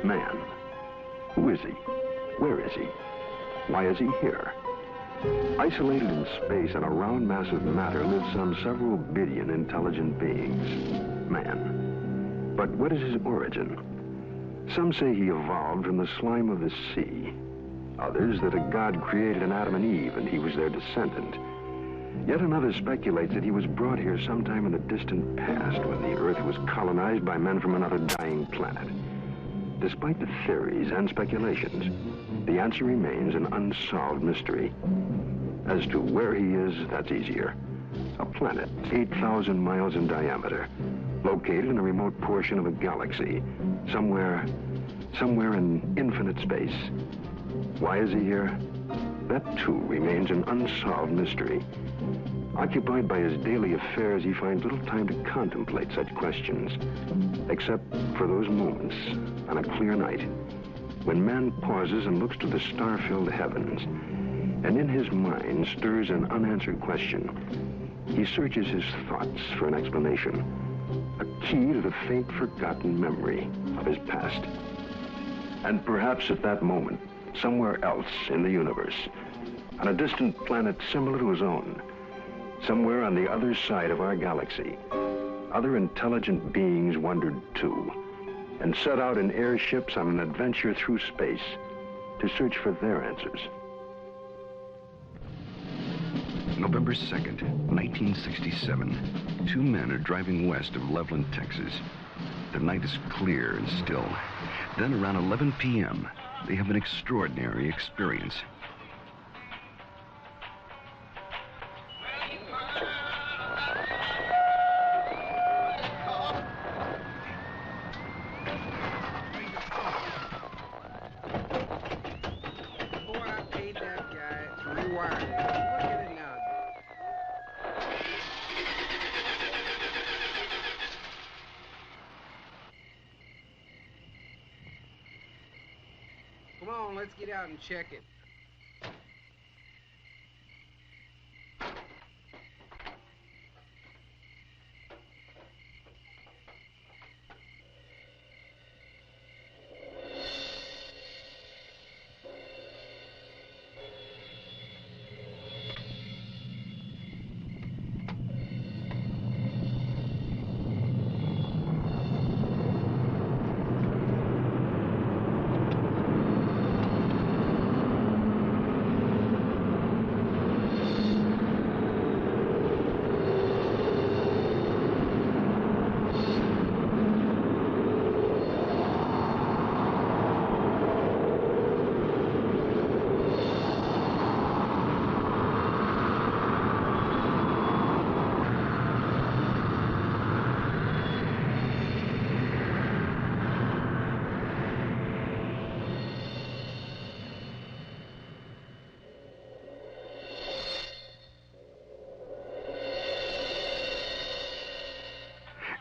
Man. Who is he? Where is he? Why is he here? Isolated in space on a round mass of matter live some several billion intelligent beings. Man. But what is his origin? Some say he evolved from the slime of the sea. Others that a god created an Adam and Eve and he was their descendant. Yet another speculates that he was brought here sometime in the distant past when the Earth was colonized by men from another dying planet. Despite the theories and speculations, the answer remains an unsolved mystery. As to where he is, that's easier. A planet 8,000 miles in diameter, located in a remote portion of a galaxy, somewhere in infinite space. Why is he here? That too remains an unsolved mystery. Occupied by his daily affairs, he finds little time to contemplate such questions, except for those moments on a clear night when man pauses and looks to the star-filled heavens, and in his mind stirs an unanswered question. He searches his thoughts for an explanation, a key to the faint, forgotten memory of his past. And perhaps at that moment, somewhere else in the universe, on a distant planet similar to his own, somewhere on the other side of our galaxy, other intelligent beings wondered too, and set out in airships on an adventure through space to search for their answers. November 2nd, 1967. Two men are driving west of Loveland, Texas. The night is clear and still. Then around 11 p.m., they have an extraordinary experience. Come on, let's get out and check it.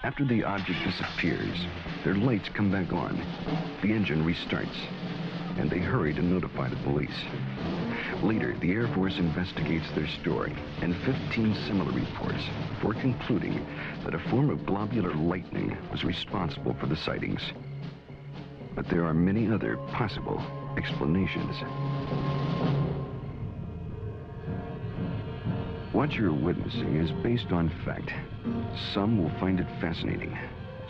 After the object disappears, their lights come back on. The engine restarts, and they hurry to notify the police. Later, the Air Force investigates their story and 15 similar reports before concluding that a form of globular lightning was responsible for the sightings. But there are many other possible explanations. What you're witnessing is based on fact. Some will find it fascinating.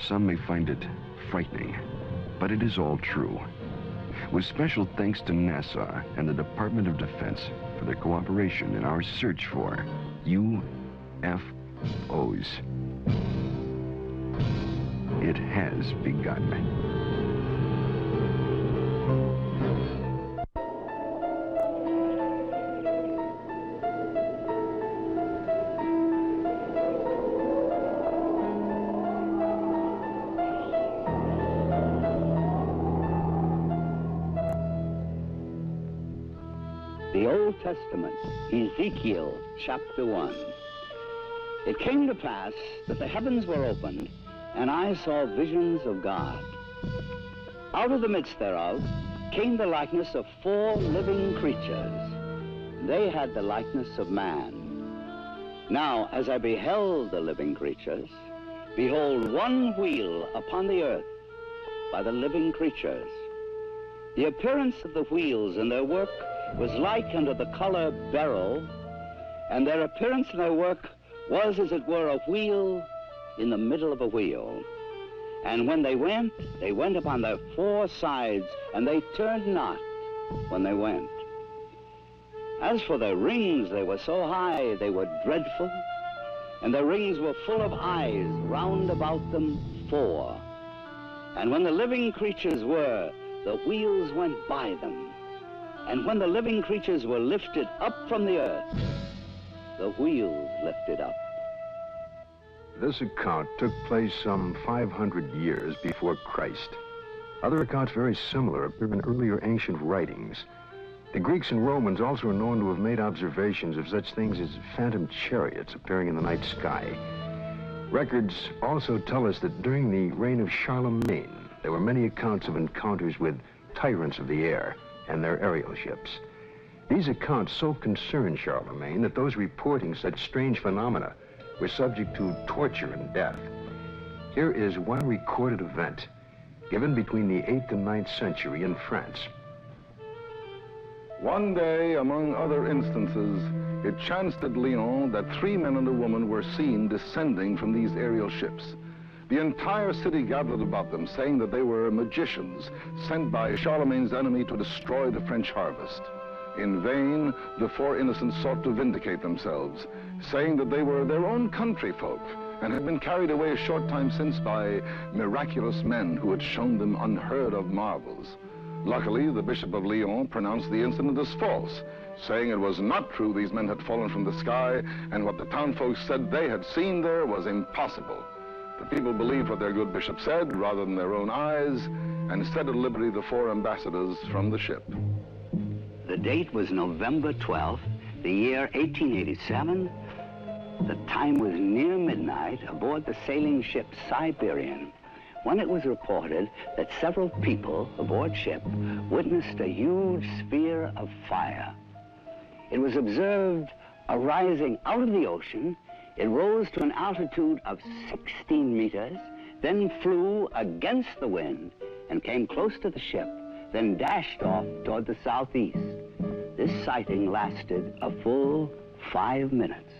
Some may find it frightening. But it is all true. With special thanks to NASA and the Department of Defense for their cooperation in our search for UFOs. It has begun. The Old Testament, Ezekiel chapter 1. It came to pass that the heavens were opened, and I saw visions of God. Out of the midst thereof came the likeness of 4 living creatures. They had the likeness of man. Now, as I beheld the living creatures, behold, one wheel upon the earth by the living creatures. The appearance of the wheels and their work was like unto the color beryl, and their appearance and their work was, as it were, a wheel in the middle of a wheel. And when they went upon their four sides, and they turned not when they went. As for their rings, they were so high, they were dreadful, and their rings were full of eyes, round about them four. And when the living creatures were, the wheels went by them. And when the living creatures were lifted up from the earth, the wheels lifted up. This account took place some 500 years before Christ. Other accounts very similar appear in earlier ancient writings. The Greeks and Romans also are known to have made observations of such things as phantom chariots appearing in the night sky. Records also tell us that during the reign of Charlemagne, there were many accounts of encounters with tyrants of the air and their aerial ships. These accounts so concerned Charlemagne that those reporting such strange phenomena were subject to torture and death. Here is one recorded event given between the 8th and 9th century in France. One day, among other instances, it chanced at Lyon that 3 men and a woman were seen descending from these aerial ships. The entire city gathered about them, saying that they were magicians sent by Charlemagne's enemy to destroy the French harvest. In vain, the 4 innocents sought to vindicate themselves, saying that they were their own country folk and had been carried away a short time since by miraculous men who had shown them unheard of marvels. Luckily, the Bishop of Lyon pronounced the incident as false, saying it was not true these men had fallen from the sky, and what the townfolk said they had seen there was impossible. The people believed what their good bishop said rather than their own eyes, and set at liberty the 4 ambassadors from the ship. The date was November 12th, the year 1887. The time was near midnight aboard the sailing ship Siberian, when it was reported that several people aboard ship witnessed a huge sphere of fire. It was observed arising out of the ocean. It rose to an altitude of 16 meters, then flew against the wind and came close to the ship, then dashed off toward the southeast. This sighting lasted a full 5 minutes.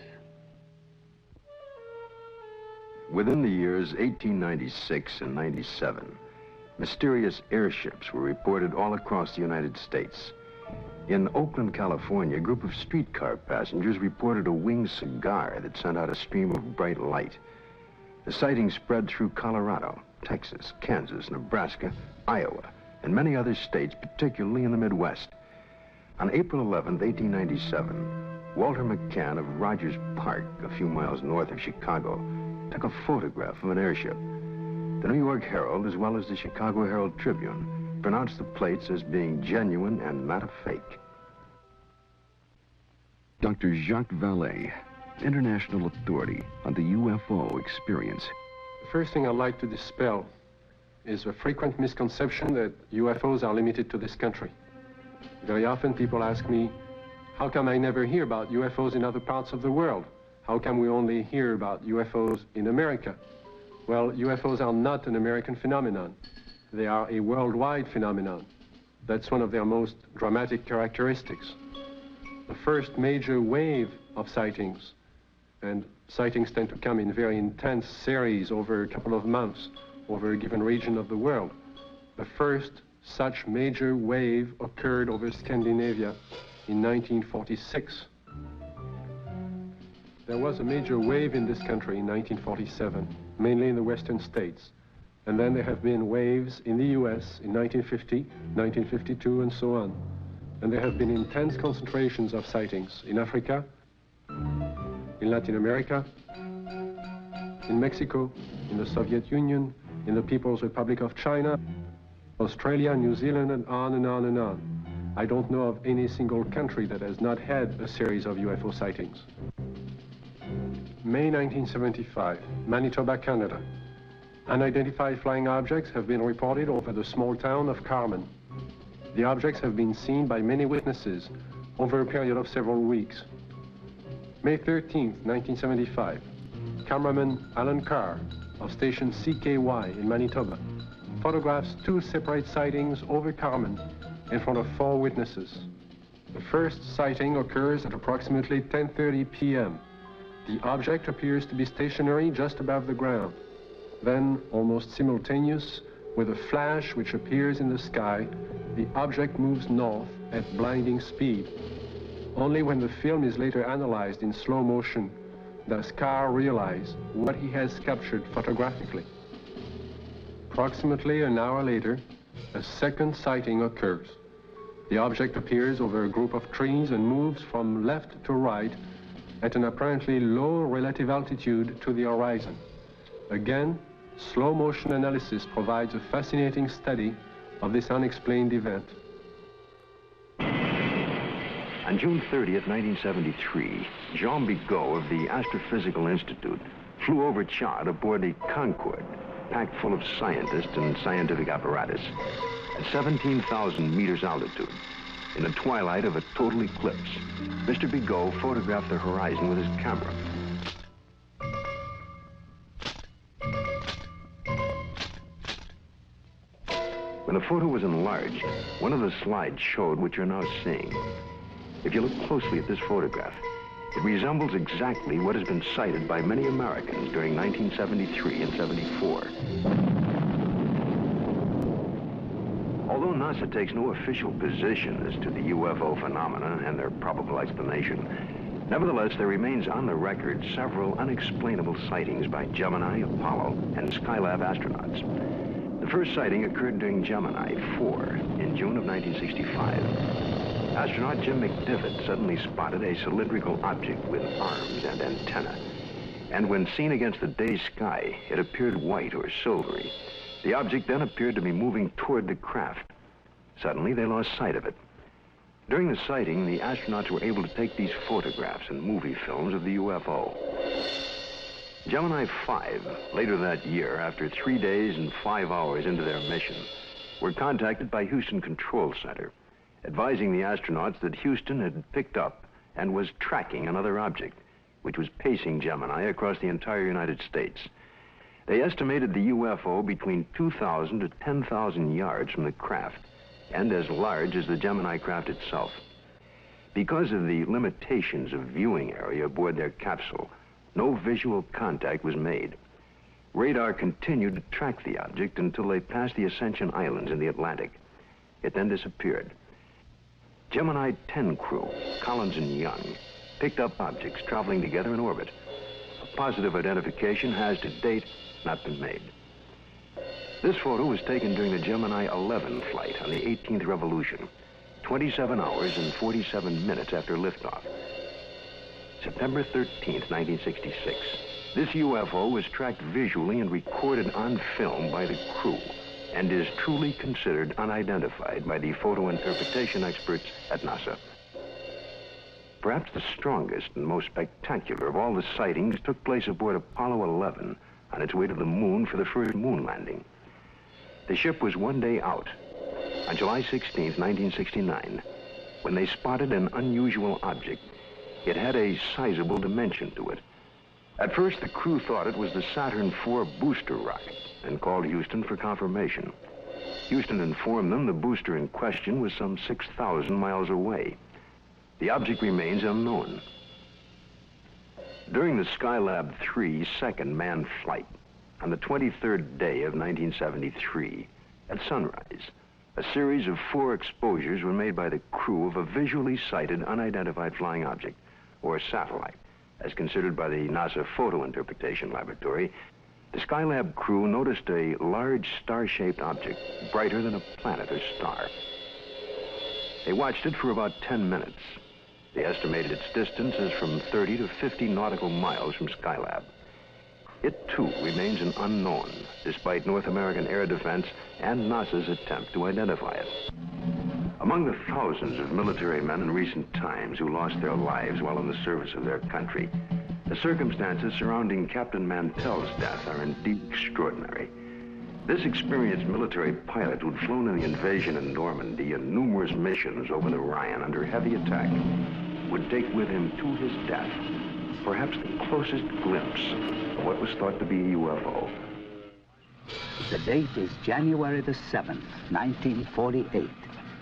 Within the years 1896 and 97, mysterious airships were reported all across the United States. In Oakland, California, a group of streetcar passengers reported a winged cigar that sent out a stream of bright light. The sighting spread through Colorado, Texas, Kansas, Nebraska, Iowa, and many other states, particularly in the Midwest. On April 11, 1897, Walter McCann of Rogers Park, a few miles north of Chicago, took a photograph of an airship. The New York Herald, as well as the Chicago Herald Tribune, pronounced the plates as being genuine and not a fake. Dr. Jacques Vallée, international authority on the UFO experience. The first thing I'd like to dispel is a frequent misconception that UFOs are limited to this country. Very often people ask me, how come I never hear about UFOs in other parts of the world? How come we only hear about UFOs in America? Well, UFOs are not an American phenomenon. They are a worldwide phenomenon. That's one of their most dramatic characteristics. The first major wave of sightings, and sightings tend to come in very intense series over a couple of months, over a given region of the world. The first such major wave occurred over Scandinavia in 1946. There was a major wave in this country in 1947, mainly in the western states. And then there have been waves in the US in 1950, 1952, and so on. And there have been intense concentrations of sightings in Africa, in Latin America, in Mexico, in the Soviet Union, in the People's Republic of China, Australia, New Zealand, and on and on and on. I don't know of any single country that has not had a series of UFO sightings. May 1975, Manitoba, Canada. Unidentified flying objects have been reported over the small town of Carmen. The objects have been seen by many witnesses over a period of several weeks. May 13, 1975, cameraman Alan Carr of station CKY in Manitoba photographs 2 separate sightings over Carmen in front of 4 witnesses. The first sighting occurs at approximately 10:30 p.m. The object appears to be stationary just above the ground. Then, almost simultaneous with a flash which appears in the sky, the object moves north at blinding speed. Only when the film is later analyzed in slow motion does Carr realize what he has captured photographically. Approximately an hour later, a second sighting occurs. The object appears over a group of trees and moves from left to right at an apparently low relative altitude to the horizon. Again, slow motion analysis provides a fascinating study of this unexplained event. On June 30th, 1973, Jean Bigot of the Astrophysical Institute flew over Chad aboard the Concorde, packed full of scientists and scientific apparatus, at 17,000 meters altitude. In the twilight of a total eclipse, Mr. Bigot photographed the horizon with his camera. When the photo was enlarged, one of the slides showed what you're now seeing. If you look closely at this photograph, it resembles exactly what has been cited by many Americans during 1973 and 74. Although NASA takes no official position as to the UFO phenomena and their probable explanation, nevertheless, there remains on the record several unexplainable sightings by Gemini, Apollo, and Skylab astronauts. The first sighting occurred during Gemini 4 in June of 1965. Astronaut Jim McDivitt suddenly spotted a cylindrical object with arms and antenna. And when seen against the day sky, it appeared white or silvery. The object then appeared to be moving toward the craft. Suddenly, they lost sight of it. During the sighting, the astronauts were able to take these photographs and movie films of the UFO. Gemini 5, later that year, after 3 days and 5 hours into their mission, were contacted by Houston Control Center, advising the astronauts that Houston had picked up and was tracking another object, which was pacing Gemini across the entire United States. They estimated the UFO between 2,000 to 10,000 yards from the craft, and as large as the Gemini craft itself. Because of the limitations of viewing area aboard their capsule, no visual contact was made. Radar continued to track the object until they passed the Ascension Islands in the Atlantic. It then disappeared. Gemini 10 crew, Collins and Young, picked up objects traveling together in orbit. A positive identification has to date not been made. This photo was taken during the Gemini 11 flight on the 18th revolution, 27 hours and 47 minutes after liftoff. September 13th, 1966. This UFO was tracked visually and recorded on film by the crew, and is truly considered unidentified by the photo interpretation experts at NASA. Perhaps the strongest and most spectacular of all the sightings took place aboard Apollo 11 on its way to the moon for the first moon landing. The ship was 1 day out, on July 16, 1969, when they spotted an unusual object. It had a sizable dimension to it. At first, the crew thought it was the Saturn IV booster rocket and called Houston for confirmation. Houston informed them the booster in question was some 6,000 miles away. The object remains unknown. During the Skylab 3 second manned flight, on the 23rd day of 1973, at sunrise, a series of 4 exposures were made by the crew of a visually sighted unidentified flying object, or satellite, as considered by the NASA Photo Interpretation Laboratory. The Skylab crew noticed a large star-shaped object, brighter than a planet or star. They watched it for about 10 minutes. They estimated its distance as from 30 to 50 nautical miles from Skylab. It, too, remains an unknown, despite North American air defense and NASA's attempt to identify it. Among the thousands of military men in recent times who lost their lives while in the service of their country, the circumstances surrounding Captain Mantell's death are indeed extraordinary. This experienced military pilot who'd flown in the invasion in Normandy and numerous missions over the Rhine under heavy attack would take with him to his death perhaps the closest glimpse of what was thought to be a UFO. The date is January the 7th, 1948.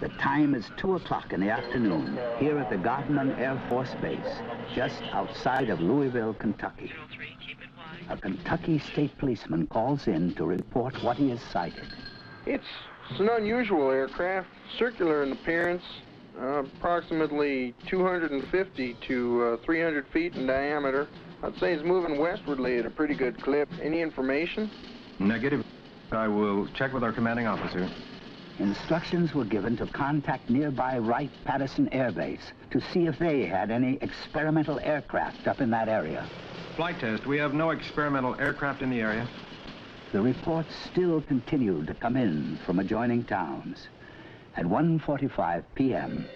The time is 2 o'clock in the afternoon here at the Godman Air Force Base, just outside of Louisville, Kentucky. A Kentucky state policeman calls in to report what he has sighted. It's an unusual aircraft, circular in appearance, approximately 250 to 300 feet in diameter. I'd say it's moving westwardly at a pretty good clip. Any information? Negative. I will check with our commanding officer. Instructions were given to contact nearby Wright-Patterson Air Base to see if they had any experimental aircraft up in that area. Flight test. We have no experimental aircraft in the area. The reports still continued to come in from adjoining towns. At 1:45 p.m.,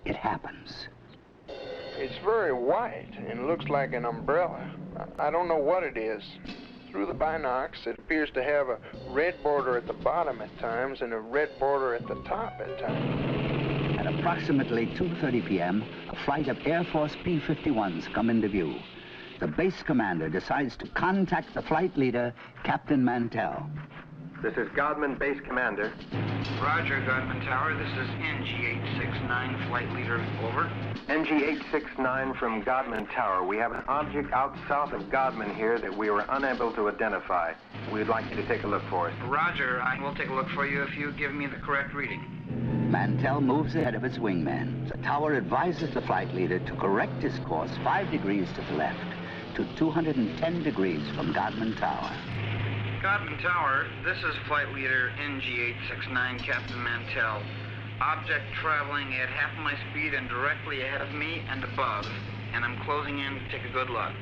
it happens. It's very white and looks like an umbrella. I don't know what it is. Through the binocs, it appears to have a red border at the bottom at times and a red border at the top at times. At approximately 2:30 p.m., a flight of Air Force P-51s come into view. The base commander decides to contact the flight leader, Captain Mantell. This is Godman Base Commander. Roger, Godman Tower. This is NG-869, flight leader. Over. NG-869 from Godman Tower. We have an object out south of Godman here that we were unable to identify. We'd like you to take a look for us. Roger, I will take a look for you if you give me the correct reading. Mantell moves ahead of its wingman. The tower advises the flight leader to correct his course 5 degrees to the left to 210 degrees from Godman Tower. Godman Tower, this is flight leader NG-869, Captain Mantell. Object traveling at half my speed and directly ahead of me and above, and I'm closing in to take a good look.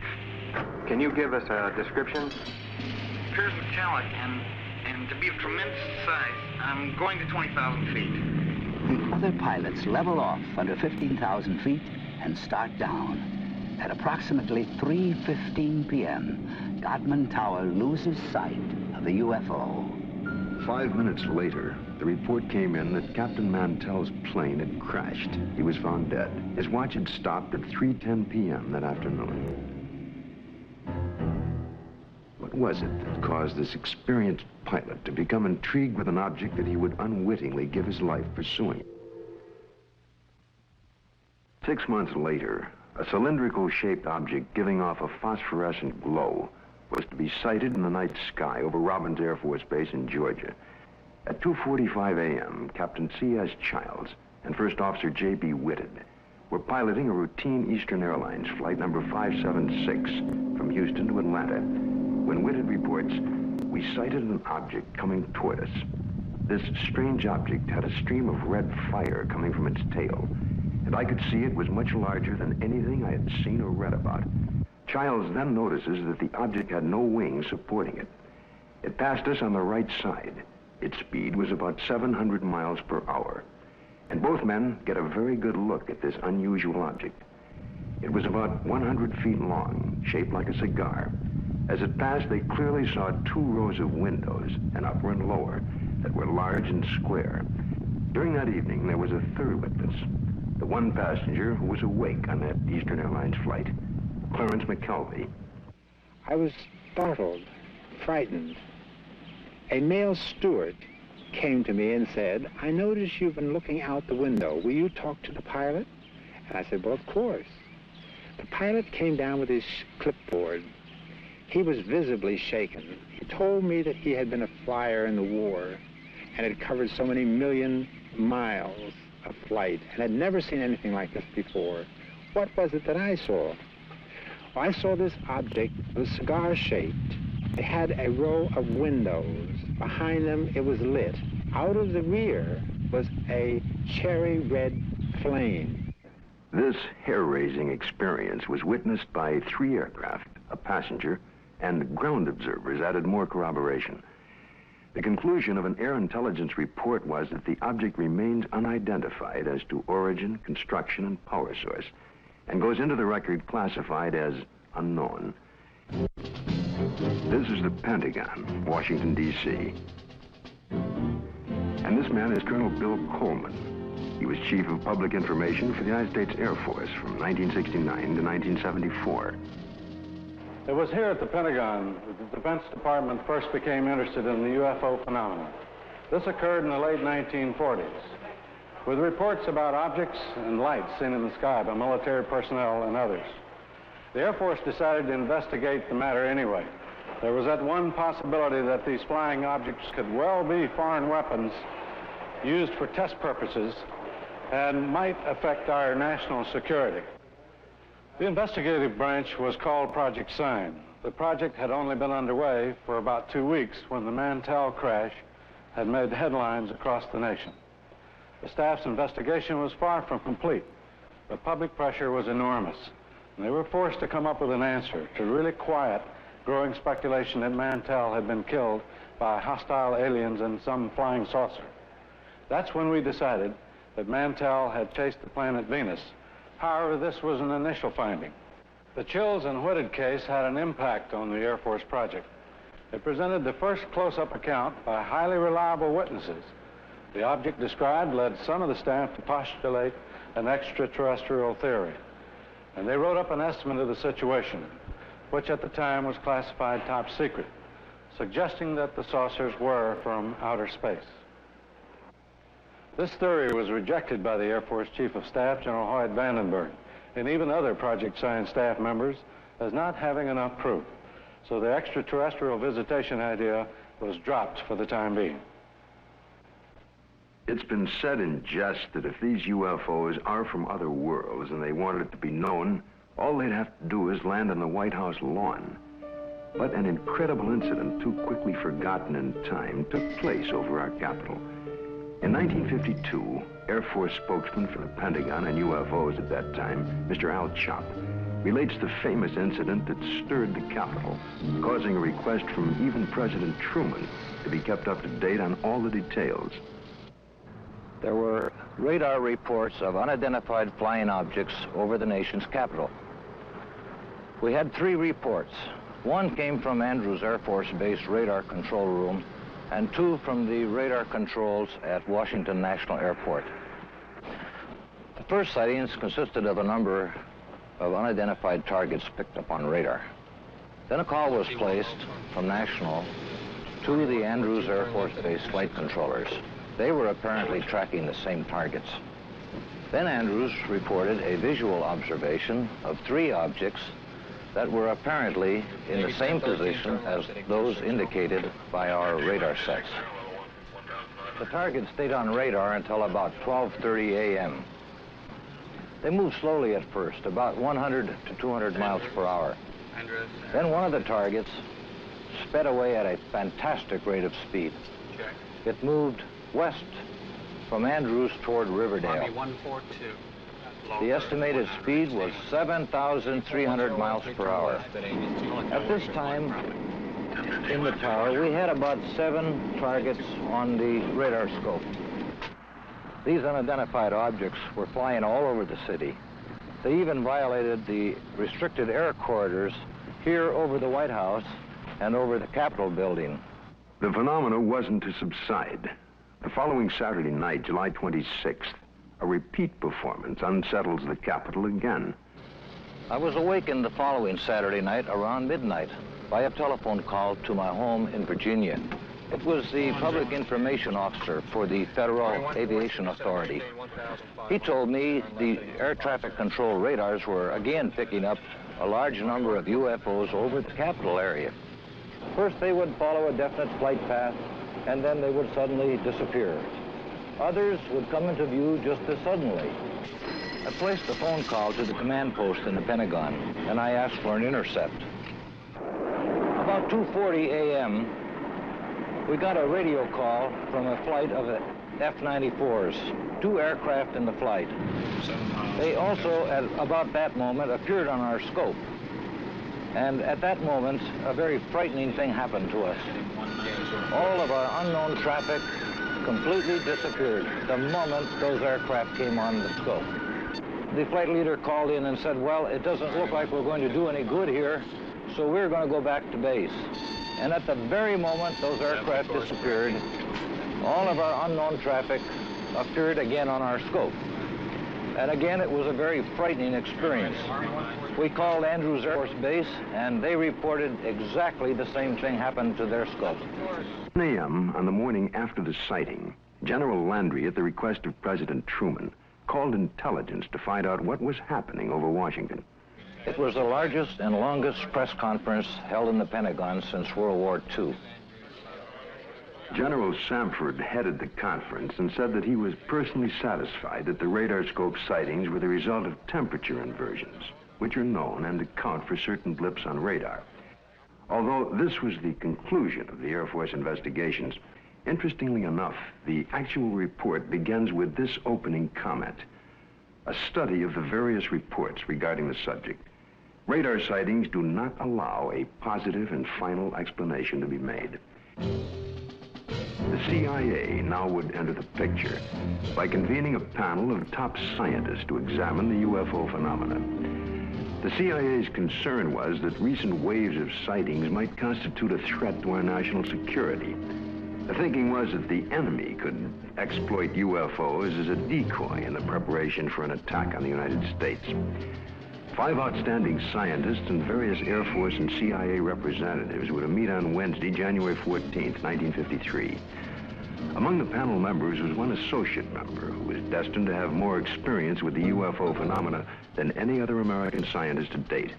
Can you give us a description? Appears metallic and to be of tremendous size. I'm going to 20,000 feet. The other pilots level off under 15,000 feet and start down. At approximately 3:15 p.m., Godman Tower loses sight of the UFO. 5 minutes later, the report came in that Captain Mantell's plane had crashed. He was found dead. His watch had stopped at 3:10 p.m. that afternoon. What was it that caused this experienced pilot to become intrigued with an object that he would unwittingly give his life pursuing? 6 months later, a cylindrical-shaped object giving off a phosphorescent glow was to be sighted in the night sky over Robbins Air Force Base in Georgia. At 2:45 a.m., Captain C.S. Childs and First Officer J.B. Whitted were piloting a routine Eastern Airlines flight number 576 from Houston to Atlanta. When Whitted reports, we sighted an object coming toward us. This strange object had a stream of red fire coming from its tail, and I could see it was much larger than anything I had seen or read about. Childs then notices that the object had no wings supporting it. It passed us on the right side. Its speed was about 700 miles per hour. And both men get a very good look at this unusual object. It was about 100 feet long, shaped like a cigar. As it passed, they clearly saw 2 rows of windows, an upper and lower, that were large and square. During that evening, there was a third witness, the one passenger who was awake on that Eastern Airlines flight, Clarence McKelvey. I was startled, frightened. A male steward came to me and said, "I notice you've been looking out the window. Will you talk to the pilot?" And I said, "Well, of course." The pilot came down with his clipboard. He was visibly shaken. He told me that he had been a flyer in the war and had covered so many million miles of flight and had never seen anything like this before. What was it that I saw? Well, I saw this object. It was cigar-shaped. It had a row of windows. Behind them, it was lit. Out of the rear was a cherry red flame. This hair-raising experience was witnessed by 3 aircraft, a passenger, and ground observers added more corroboration. The conclusion of an air intelligence report was that the object remains unidentified as to origin, construction, and power source, and goes into the record classified as unknown. This is the Pentagon, Washington, D.C. And this man is Colonel Bill Coleman. He was Chief of Public Information for the United States Air Force from 1969 to 1974. It was here at the Pentagon that the Defense Department first became interested in the UFO phenomenon. This occurred in the late 1940s. with reports about objects and lights seen in the sky by military personnel and others. The Air Force decided to investigate the matter anyway. There was that one possibility that these flying objects could well be foreign weapons used for test purposes and might affect our national security. The investigative branch was called Project Sign. The project had only been underway for about 2 weeks when the Mantell crash had made headlines across the nation. The staff's investigation was far from complete, but public pressure was enormous, and they were forced to come up with an answer to really quiet growing speculation that Mantell had been killed by hostile aliens in some flying saucer. That's when we decided that Mantell had chased the planet Venus. However, this was an initial finding. The Chills and Whitted case had an impact on the Air Force project. It presented the first close-up account by highly reliable witnesses. The object described led some of the staff to postulate an extraterrestrial theory, and they wrote up an estimate of the situation, which at the time was classified top secret, suggesting that the saucers were from outer space. This theory was rejected by the Air Force Chief of Staff, General Hoyt Vandenberg, and even other Project Sign staff members as not having enough proof. So the extraterrestrial visitation idea was dropped for the time being. It's been said in jest that if these UFOs are from other worlds and they wanted it to be known, all they'd have to do is land on the White House lawn. But an incredible incident, too quickly forgotten in time, took place over our Capitol. In 1952, Air Force spokesman for the Pentagon and UFOs at that time, Mr. Al Chop, relates the famous incident that stirred the Capitol, causing a request from even President Truman to be kept up to date on all the details. There were radar reports of unidentified flying objects over the nation's capital. We had 3 reports. One came from Andrews Air Force Base radar control room, and 2 from the radar controls at Washington National Airport. The first sightings consisted of a number of unidentified targets picked up on radar. Then a call was placed from National to the Andrews Air Force Base flight controllers. They were apparently tracking the same targets. Then Andrews reported a visual observation of 3 objects that were apparently in the same position as those indicated by our radar sets. The target stayed on radar until about 12:30 a.m. They moved slowly at first, about 100 to 200 miles per hour. Then one of the targets sped away at a fantastic rate of speed. It moved west from Andrews toward Riverdale. The estimated speed was 7,300 miles per hour. At this time, in the tower, we had about 7 targets on the radar scope. These unidentified objects were flying all over the city. They even violated the restricted air corridors here over the White House and over the Capitol building. The phenomena wasn't to subside. The following Saturday night, July 26th, a repeat performance unsettles the Capitol again. I was awakened the following Saturday night around midnight by a telephone call to my home in Virginia. It was the public information officer for the Federal Aviation Authority. He told me the air traffic control radars were again picking up a large number of UFOs over the Capitol area. First, they would follow a definite flight path, and then they would suddenly disappear. Others would come into view just as suddenly. I placed a phone call to the command post in the Pentagon, and I asked for an intercept. About 2:40 a.m., we got a radio call from a flight of F-94s, 2 aircraft in the flight. They also, at about that moment, appeared on our scope. And at that moment, a very frightening thing happened to us. All of our unknown traffic completely disappeared the moment those aircraft came on the scope. The flight leader called in and said, well, it doesn't look like we're going to do any good here, so we're going to go back to base. And at the very moment those aircraft disappeared, all of our unknown traffic appeared again on our scope. And again, it was a very frightening experience. We called Andrews Air Force Base, and they reported exactly the same thing happened to their scope. 10 a.m. on the morning after the sighting, General Landry, at the request of President Truman, called intelligence to find out what was happening over Washington. It was the largest and longest press conference held in the Pentagon since World War II. General Samford headed the conference and said that he was personally satisfied that the radar scope sightings were the result of temperature inversions, which are known and account for certain blips on radar. Although this was the conclusion of the Air Force investigations, interestingly enough, the actual report begins with this opening comment: a study of the various reports regarding the subject. Radar sightings do not allow a positive and final explanation to be made. The CIA now would enter the picture by convening a panel of top scientists to examine the UFO phenomena. The CIA's concern was that recent waves of sightings might constitute a threat to our national security. The thinking was that the enemy could exploit UFOs as a decoy in the preparation for an attack on the United States. 5 outstanding scientists and various Air Force and CIA representatives were to meet on Wednesday, January 14th, 1953. Among the panel members was one associate member who was destined to have more experience with the UFO phenomena than any other American scientist to date,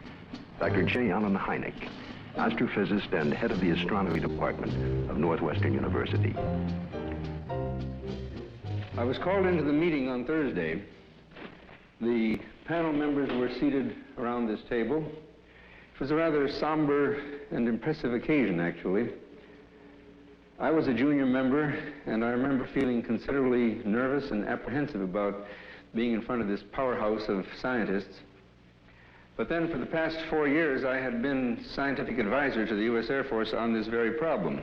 Dr. J. Allen Hynek, astrophysicist and head of the astronomy department of Northwestern University. I was called into the meeting on Thursday. The panel members were seated around this table. It was a rather somber and impressive occasion, actually. I was a junior member, and I remember feeling considerably nervous and apprehensive about being in front of this powerhouse of scientists. But then for the past 4 years, I had been scientific advisor to the U.S. Air Force on this very problem.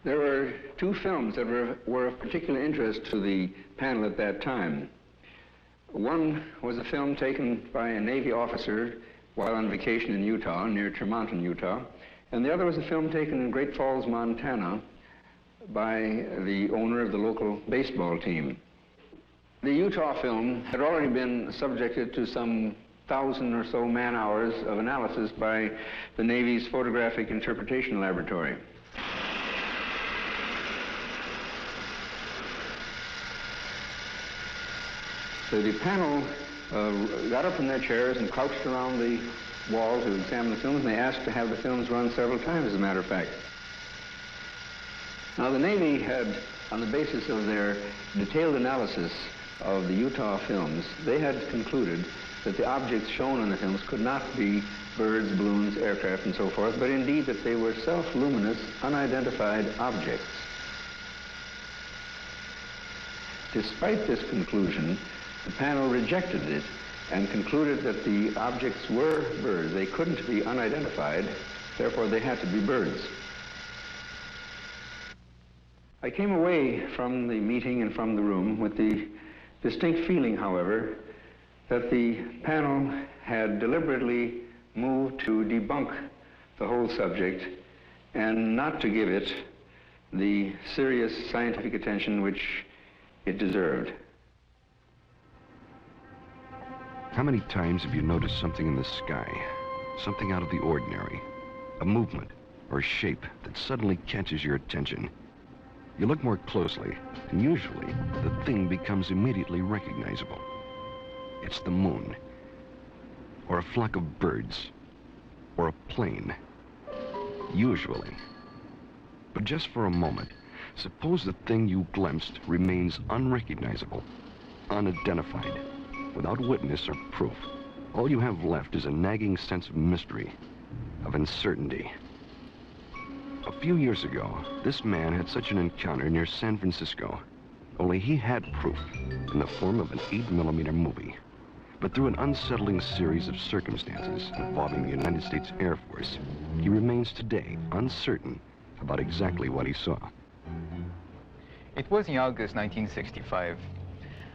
There were 2 films that were of particular interest to the panel at that time. One was a film taken by a Navy officer while on vacation in Utah, near Tremonton, Utah, and the other was a film taken in Great Falls, Montana, by the owner of the local baseball team. The Utah film had already been subjected to some 1,000 or so man-hours of analysis by the Navy's Photographic Interpretation Laboratory. So the panel got up from their chairs and crouched around the wall to examine the films, and they asked to have the films run several times, as a matter of fact. Now, the Navy had, on the basis of their detailed analysis of the Utah films, they had concluded that the objects shown in the films could not be birds, balloons, aircraft, and so forth, but indeed that they were self-luminous, unidentified objects. Despite this conclusion, the panel rejected it and concluded that the objects were birds. They couldn't be unidentified, therefore they had to be birds. I came away from the meeting and from the room with the distinct feeling, however, that the panel had deliberately moved to debunk the whole subject and not to give it the serious scientific attention which it deserved. How many times have you noticed something in the sky, something out of the ordinary, a movement or shape that suddenly catches your attention? You look more closely, and usually the thing becomes immediately recognizable. It's the moon, or a flock of birds, or a plane, usually. But just for a moment, suppose the thing you glimpsed remains unrecognizable, unidentified, without witness or proof. All you have left is a nagging sense of mystery, of uncertainty. A few years ago, this man had such an encounter near San Francisco, only he had proof in the form of an 8mm movie. But through an unsettling series of circumstances involving the United States Air Force, he remains today uncertain about exactly what he saw. It was in August 1965.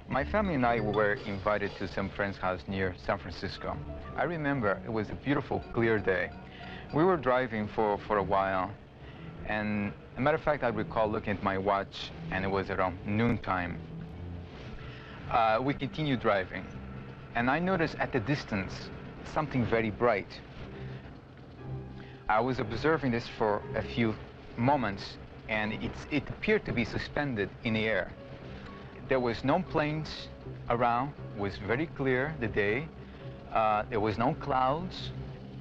My family and I were invited to some friend's house near San Francisco. I remember it was a beautiful, clear day. We were driving for a while, and as a matter of fact, I recall looking at my watch, and it was around noontime. We continued driving, and I noticed at the distance something very bright. I was observing this for a few moments, and it appeared to be suspended in the air. There was no planes around. It was very clear, the day. There was no clouds.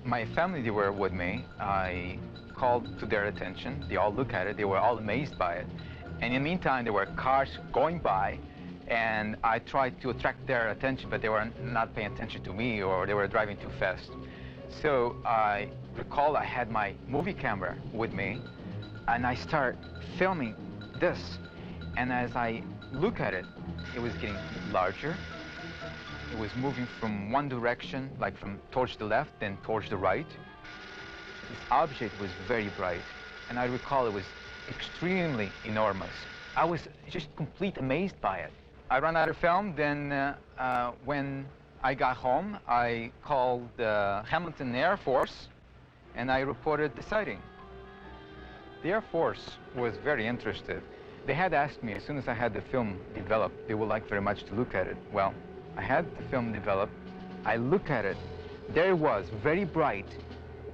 My family, they were with me. I called to their attention. They all looked at it. They were all amazed by it. And in the meantime, there were cars going by, and I tried to attract their attention, but they were not paying attention to me, or they were driving too fast. So I recall I had my movie camera with me, and I start filming this. And as I look at it, it was getting larger. It was moving from one direction, like from towards the left, then towards the right. This object was very bright, and I recall it was extremely enormous. I was just complete amazed by it. I ran out of film. Then when I got home, I called the Hamilton Air Force, and I reported the sighting. The Air Force was very interested. They had asked me, as soon as I had the film developed, they would like very much to look at it. Well, I had the film developed. I look at it. There it was, very bright,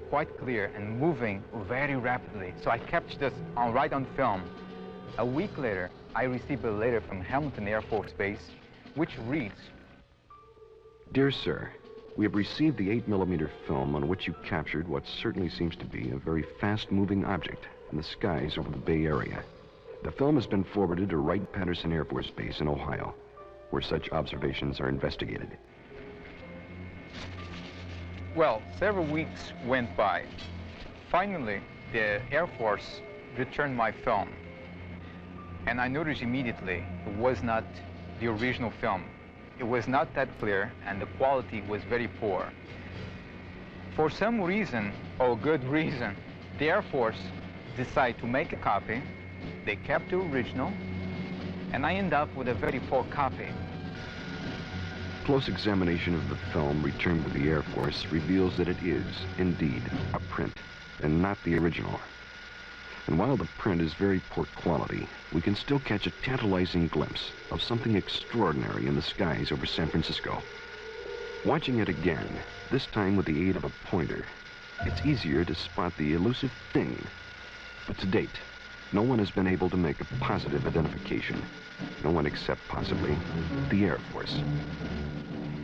quite clear, and moving very rapidly. So I captured this right on film. A week later, I received a letter from Hamilton Air Force Base, which reads, Dear Sir, we have received the 8mm film on which you captured what certainly seems to be a very fast-moving object in the skies over the Bay Area. The film has been forwarded to Wright-Patterson Air Force Base in Ohio, where such observations are investigated. Well, several weeks went by. Finally, the Air Force returned my film, and I noticed immediately it was not the original film. It was not that clear, and the quality was very poor. For some reason, or good reason, the Air Force decided to make a copy. They kept the original, and I end up with a very poor copy. Close examination of the film returned to the Air Force reveals that it is, indeed, a print, and not the original. And while the print is very poor quality, we can still catch a tantalizing glimpse of something extraordinary in the skies over San Francisco. Watching it again, this time with the aid of a pointer, it's easier to spot the elusive thing. But to date, no one has been able to make a positive identification. No one except possibly the Air Force.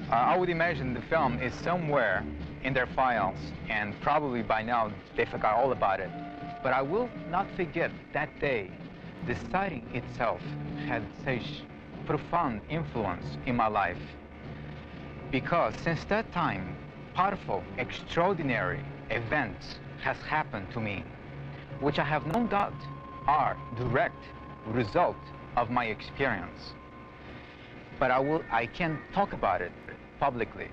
I would imagine the film is somewhere in their files, and probably by now they forgot all about it. But I will not forget that day. The sighting itself had such profound influence in my life, because since that time, powerful, extraordinary events has happened to me, which I have no doubt are direct result of my experience. But I can't talk about it publicly.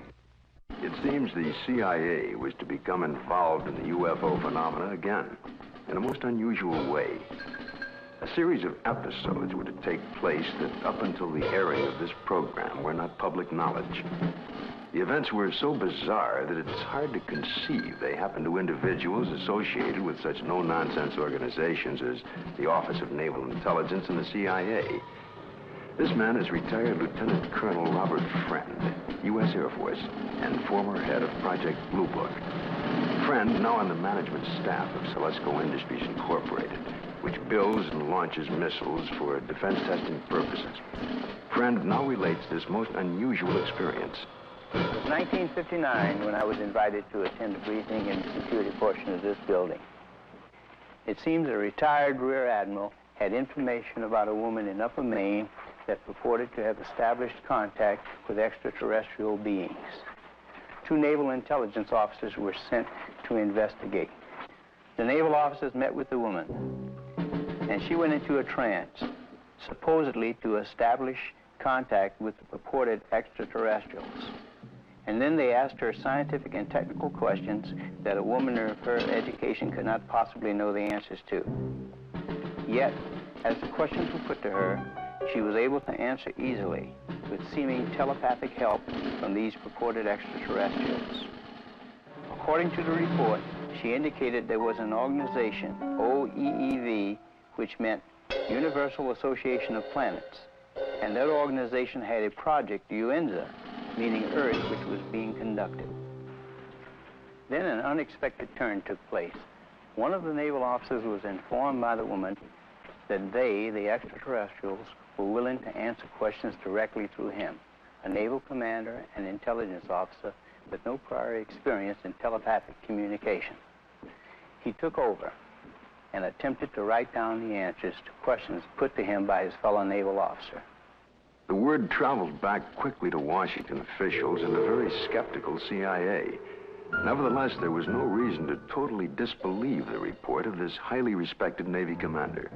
It seems the CIA was to become involved in the UFO phenomena again, in a most unusual way. A series of episodes were to take place that up until the airing of this program were not public knowledge. The events were so bizarre that it's hard to conceive they happened to individuals associated with such no-nonsense organizations as the Office of Naval Intelligence and the CIA. This man is retired Lieutenant Colonel Robert Friend, U.S. Air Force, and former head of Project Blue Book. Friend, now on the management staff of Celesco Industries Incorporated, which builds and launches missiles for defense testing purposes. Friend now relates this most unusual experience. It was 1959 when I was invited to attend a briefing in the security portion of this building. It seems a retired Rear Admiral had information about a woman in Upper Maine that purported to have established contact with extraterrestrial beings. 2 naval intelligence officers were sent to investigate. The naval officers met with the woman, and she went into a trance, supposedly to establish contact with the purported extraterrestrials. And then they asked her scientific and technical questions that a woman of her education could not possibly know the answers to. Yet, as the questions were put to her, she was able to answer easily with seeming telepathic help from these purported extraterrestrials. According to the report, she indicated there was an organization, OEEV, which meant Universal Association of Planets, and that organization had a project, UNZA, meaning Earth, which was being conducted. Then an unexpected turn took place. One of the naval officers was informed by the woman that they, the extraterrestrials, were willing to answer questions directly through him, a naval commander and intelligence officer with no prior experience in telepathic communication. He took over and attempted to write down the answers to questions put to him by his fellow naval officer. The word traveled back quickly to Washington officials and a very skeptical CIA. Nevertheless, there was no reason to totally disbelieve the report of this highly respected Navy commander.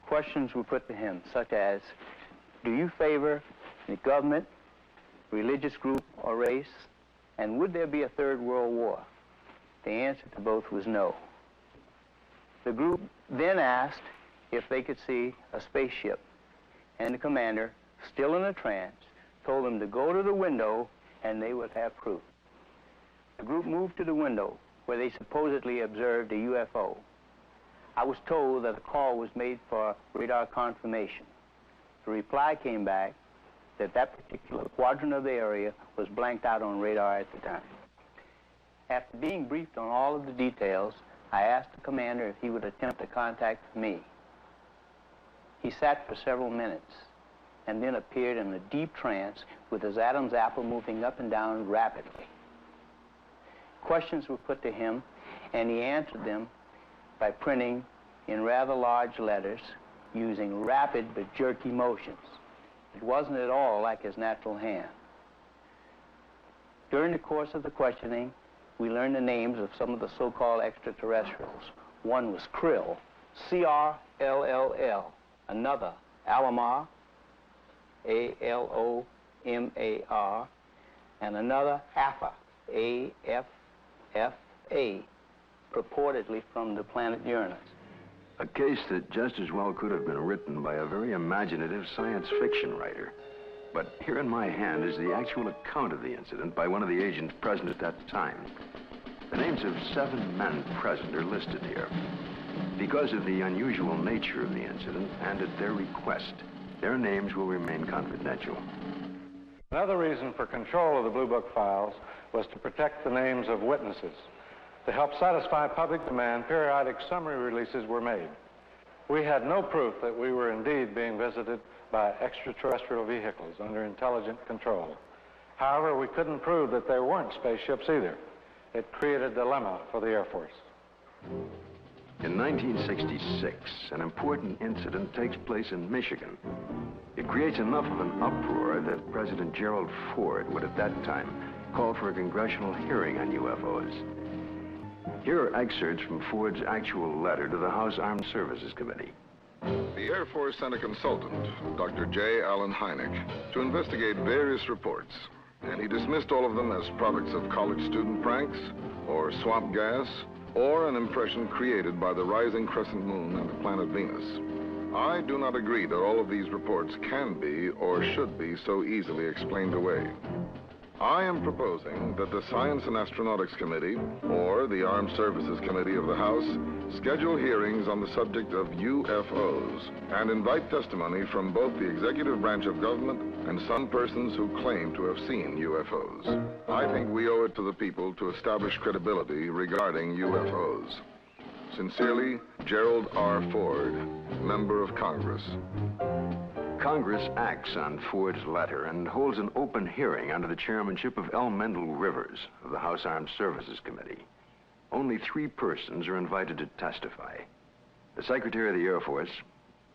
Questions were put to him, such as, do you favor the government, religious group, or race? And would there be a third world war? The answer to both was no. The group then asked if they could see a spaceship, and the commander, still in a trance, told them to go to the window and they would have proof. The group moved to the window where they supposedly observed a UFO. I was told that a call was made for radar confirmation. The reply came back that that particular quadrant of the area was blanked out on radar at the time. After being briefed on all of the details, I asked the commander if he would attempt to contact me. He sat for several minutes and then appeared in a deep trance with his Adam's apple moving up and down rapidly. Questions were put to him, and he answered them by printing in rather large letters using rapid but jerky motions. It wasn't at all like his natural hand. During the course of the questioning, we learned the names of some of the so-called extraterrestrials. One was Krill, C-R-L-L-L. Another, Alomar, A-L-O-M-A-R. And another, Alpha, A-F-F-A, purportedly from the planet Uranus. A case that just as well could have been written by a very imaginative science fiction writer. But here in my hand is the actual account of the incident by one of the agents present at that time. The names of 7 men present are listed here. Because of the unusual nature of the incident and at their request, their names will remain confidential. Another reason for control of the Blue Book files was to protect the names of witnesses. To help satisfy public demand, periodic summary releases were made. We had no proof that we were indeed being visited by extraterrestrial vehicles under intelligent control. However, we couldn't prove that there weren't spaceships either. It created a dilemma for the Air Force. In 1966, an important incident takes place in Michigan. It creates enough of an uproar that President Gerald Ford would at that time call for a congressional hearing on UFOs. Here are excerpts from Ford's actual letter to the House Armed Services Committee. The Air Force sent a consultant, Dr. J. Allen Hynek, to investigate various reports, and he dismissed all of them as products of college student pranks, or swamp gas, or an impression created by the rising crescent moon and the planet Venus. I do not agree that all of these reports can be or should be so easily explained away. I am proposing that the Science and Astronautics Committee, or the Armed Services Committee of the House, schedule hearings on the subject of UFOs and invite testimony from both the executive branch of government and some persons who claim to have seen UFOs. I think we owe it to the people to establish credibility regarding UFOs. Sincerely, Gerald R. Ford, Member of Congress. Congress acts on Ford's letter and holds an open hearing under the chairmanship of L. Mendel Rivers of the House Armed Services Committee. Only 3 persons are invited to testify. The Secretary of the Air Force,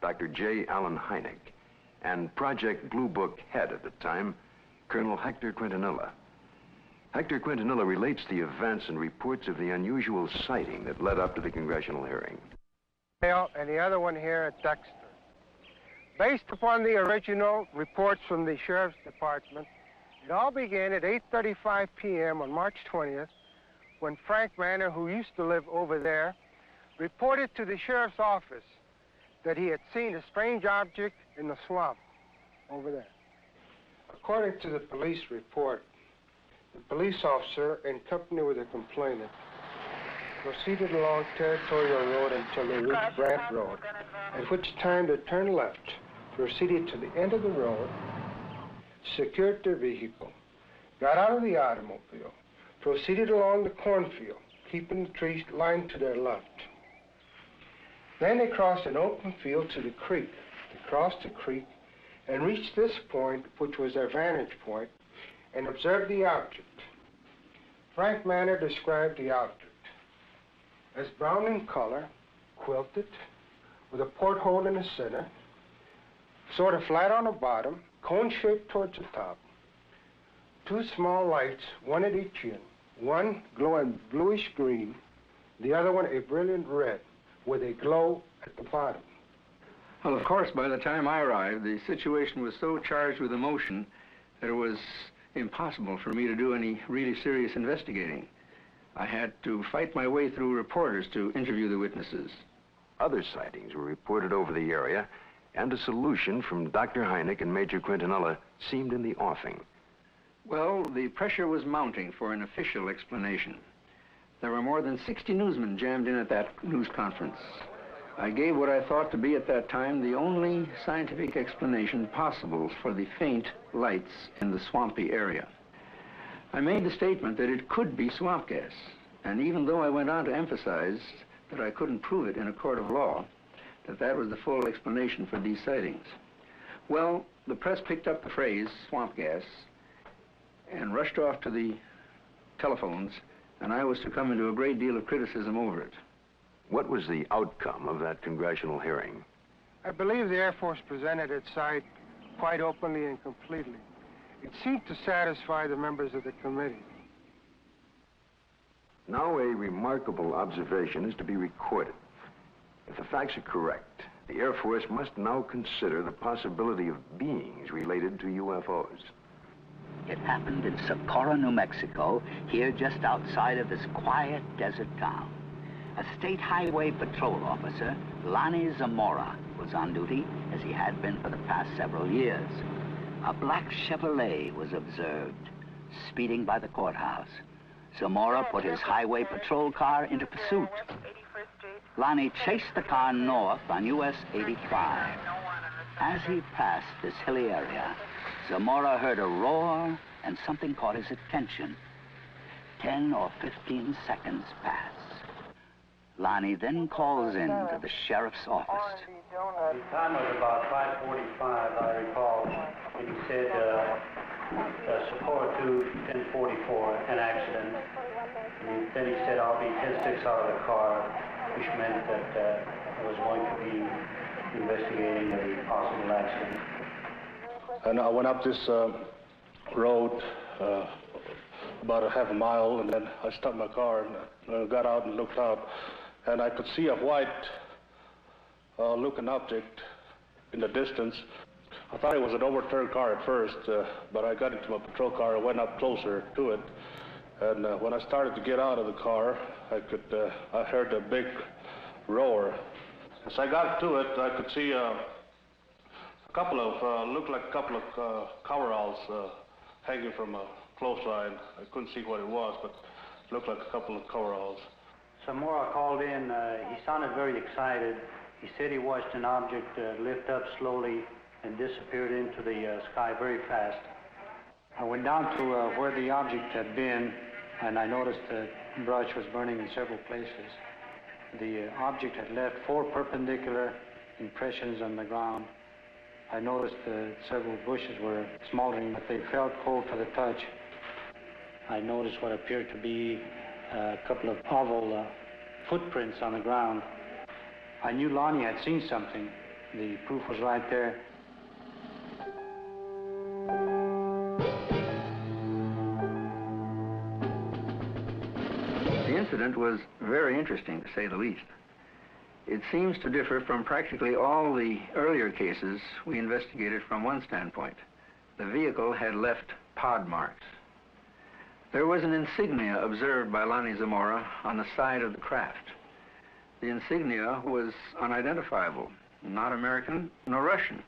Dr. J. Allen Hynek, and Project Blue Book head at the time, Colonel Hector Quintanilla. Hector Quintanilla relates the events and reports of the unusual sighting that led up to the congressional hearing. And the other one here at Dexter. Based upon the original reports from the Sheriff's Department, it all began at 8:35 p.m. on March 20th, when Frank Manor, who used to live over there, reported to the Sheriff's office that he had seen a strange object in the swamp over there. According to the police report, the police officer, in company with the complainant, proceeded along Territorial Road until they reached Brant Road, at which time they turned left, proceeded to the end of the road, secured their vehicle, got out of the automobile, proceeded along the cornfield, keeping the trees lined to their left. Then they crossed an open field to the creek. They crossed the creek and reached this point, which was their vantage point, and observed the object. Frank Manor described the object as brown in color, quilted, with a porthole in the center, sort of flat on the bottom, cone-shaped towards the top. Two small lights, one at each end, one glowing bluish green, the other one a brilliant red, with a glow at the bottom. Well, of course, by the time I arrived, the situation was so charged with emotion that it was impossible for me to do any really serious investigating. I had to fight my way through reporters to interview the witnesses. Other sightings were reported over the area, and a solution from Dr. Hynek and Major Quintanilla seemed in the offing. Well, the pressure was mounting for an official explanation. There were more than 60 newsmen jammed in at that news conference. I gave what I thought to be at that time the only scientific explanation possible for the faint lights in the swampy area. I made the statement that it could be swamp gas, and even though I went on to emphasize that I couldn't prove it in a court of law, that was the full explanation for these sightings. Well, the press picked up the phrase, swamp gas, and rushed off to the telephones, and I was to come into a great deal of criticism over it. What was the outcome of that congressional hearing? I believe the Air Force presented its side quite openly and completely. It seemed to satisfy the members of the committee. Now a remarkable observation is to be recorded. If the facts are correct, the Air Force must now consider the possibility of beings related to UFOs. It happened in Socorro, New Mexico, here just outside of this quiet desert town. A state highway patrol officer, Lonnie Zamora, was on duty, as he had been for the past several years. A black Chevrolet was observed, speeding by the courthouse. Zamora put his highway patrol car into pursuit. Lonnie chased the car north on US 85. As he passed this hilly area, Zamora heard a roar and something caught his attention. 10 or 15 seconds pass. Lonnie then calls in to the sheriff's office. The time was about 5:45, I recall, and he said, Socorro 2, 1044, an accident. And then he said, I'll be 10-6 out of the car, which meant that I was going to be investigating a possible accident. And I went up this road about a half a mile, and then I stopped my car and got out and looked out, and I could see a white looking object in the distance. I thought it was an overturned car at first, but I got into my patrol car and went up closer to it. And when I started to get out of the car, I heard a big roar. As I got to it, I could see looked like a couple of coveralls hanging from a clothesline. I couldn't see what it was, but it looked like a couple of coveralls. Zamora called in. He sounded very excited. He said he watched an object lift up slowly and disappeared into the sky very fast. I went down to where the object had been, and I noticed the brush was burning in several places. The object had left 4 perpendicular impressions on the ground. I noticed several bushes were smoldering, but they felt cold to the touch. I noticed what appeared to be a couple of oval footprints on the ground. I knew Lonnie had seen something. The proof was right there. The incident was very interesting, to say the least. It seems to differ from practically all the earlier cases we investigated from one standpoint. The vehicle had left pod marks. There was an insignia observed by Lonnie Zamora on the side of the craft. The insignia was unidentifiable, not American nor Russian.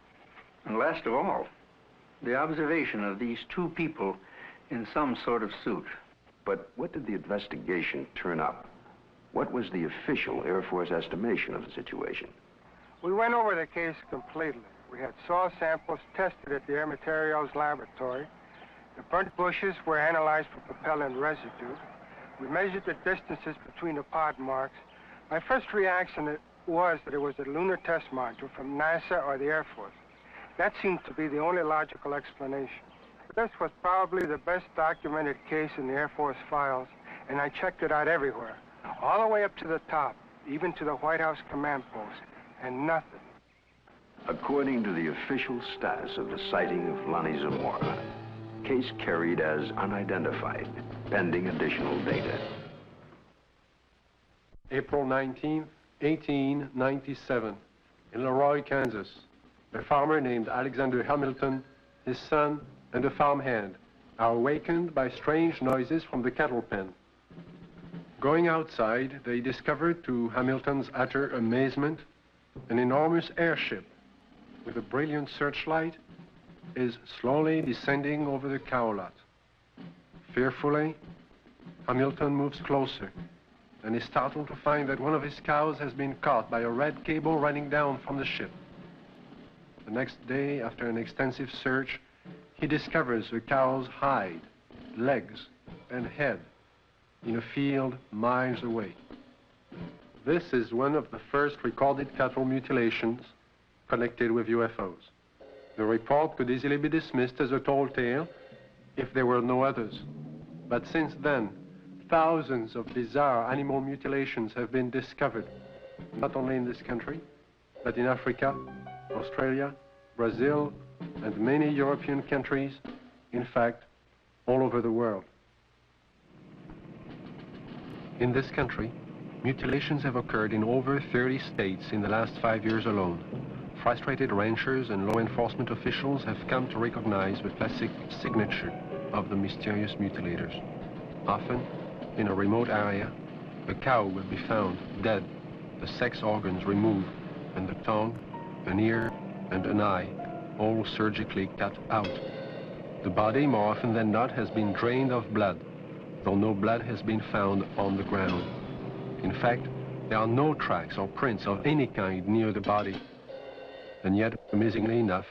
And last of all, the observation of these 2 people in some sort of suit. But what did the investigation turn up? What was the official Air Force estimation of the situation? We went over the case completely. We had soil samples tested at the Air Materials Laboratory. The burnt bushes were analyzed for propellant residue. We measured the distances between the pod marks. My first reaction was that it was a lunar test module from NASA or the Air Force. That seems to be the only logical explanation. This was probably the best documented case in the Air Force files, and I checked it out everywhere, all the way up to the top, even to the White House command post, and nothing. According to the official status of the sighting of Lonnie Zamora, case carried as unidentified, pending additional data. April 19, 1897, in Leroy, Kansas. A farmer named Alexander Hamilton, his son, and a farmhand are awakened by strange noises from the cattle pen. Going outside, they discovered, to Hamilton's utter amazement, an enormous airship with a brilliant searchlight is slowly descending over the cow lot. Fearfully, Hamilton moves closer and is startled to find that one of his cows has been caught by a red cable running down from the ship. The next day, after an extensive search, he discovers the cow's hide, legs, and head in a field miles away. This is one of the first recorded cattle mutilations connected with UFOs. The report could easily be dismissed as a tall tale if there were no others. But since then, thousands of bizarre animal mutilations have been discovered, not only in this country, but in Africa, Australia, Brazil, and many European countries, in fact, all over the world. In this country, mutilations have occurred in over 30 states in the last 5 years alone. Frustrated ranchers and law enforcement officials have come to recognize the classic signature of the mysterious mutilators. Often, in a remote area, a cow will be found dead, the sex organs removed, and the tongue, an ear, and an eye, all surgically cut out. The body, more often than not, has been drained of blood, though no blood has been found on the ground. In fact, there are no tracks or prints of any kind near the body. And yet, amazingly enough,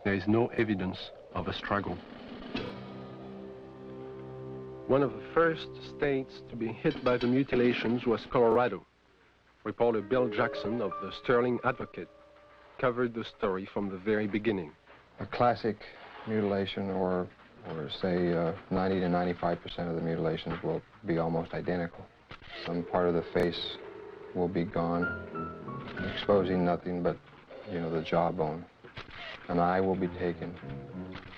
there is no evidence of a struggle. One of the first states to be hit by the mutilations was Colorado. Reporter Bill Jackson of the Sterling Advocate covered the story from the very beginning. A classic mutilation, or say 90 to 95% of the mutilations will be almost identical. Some part of the face will be gone, exposing nothing but, the jawbone. An eye will be taken,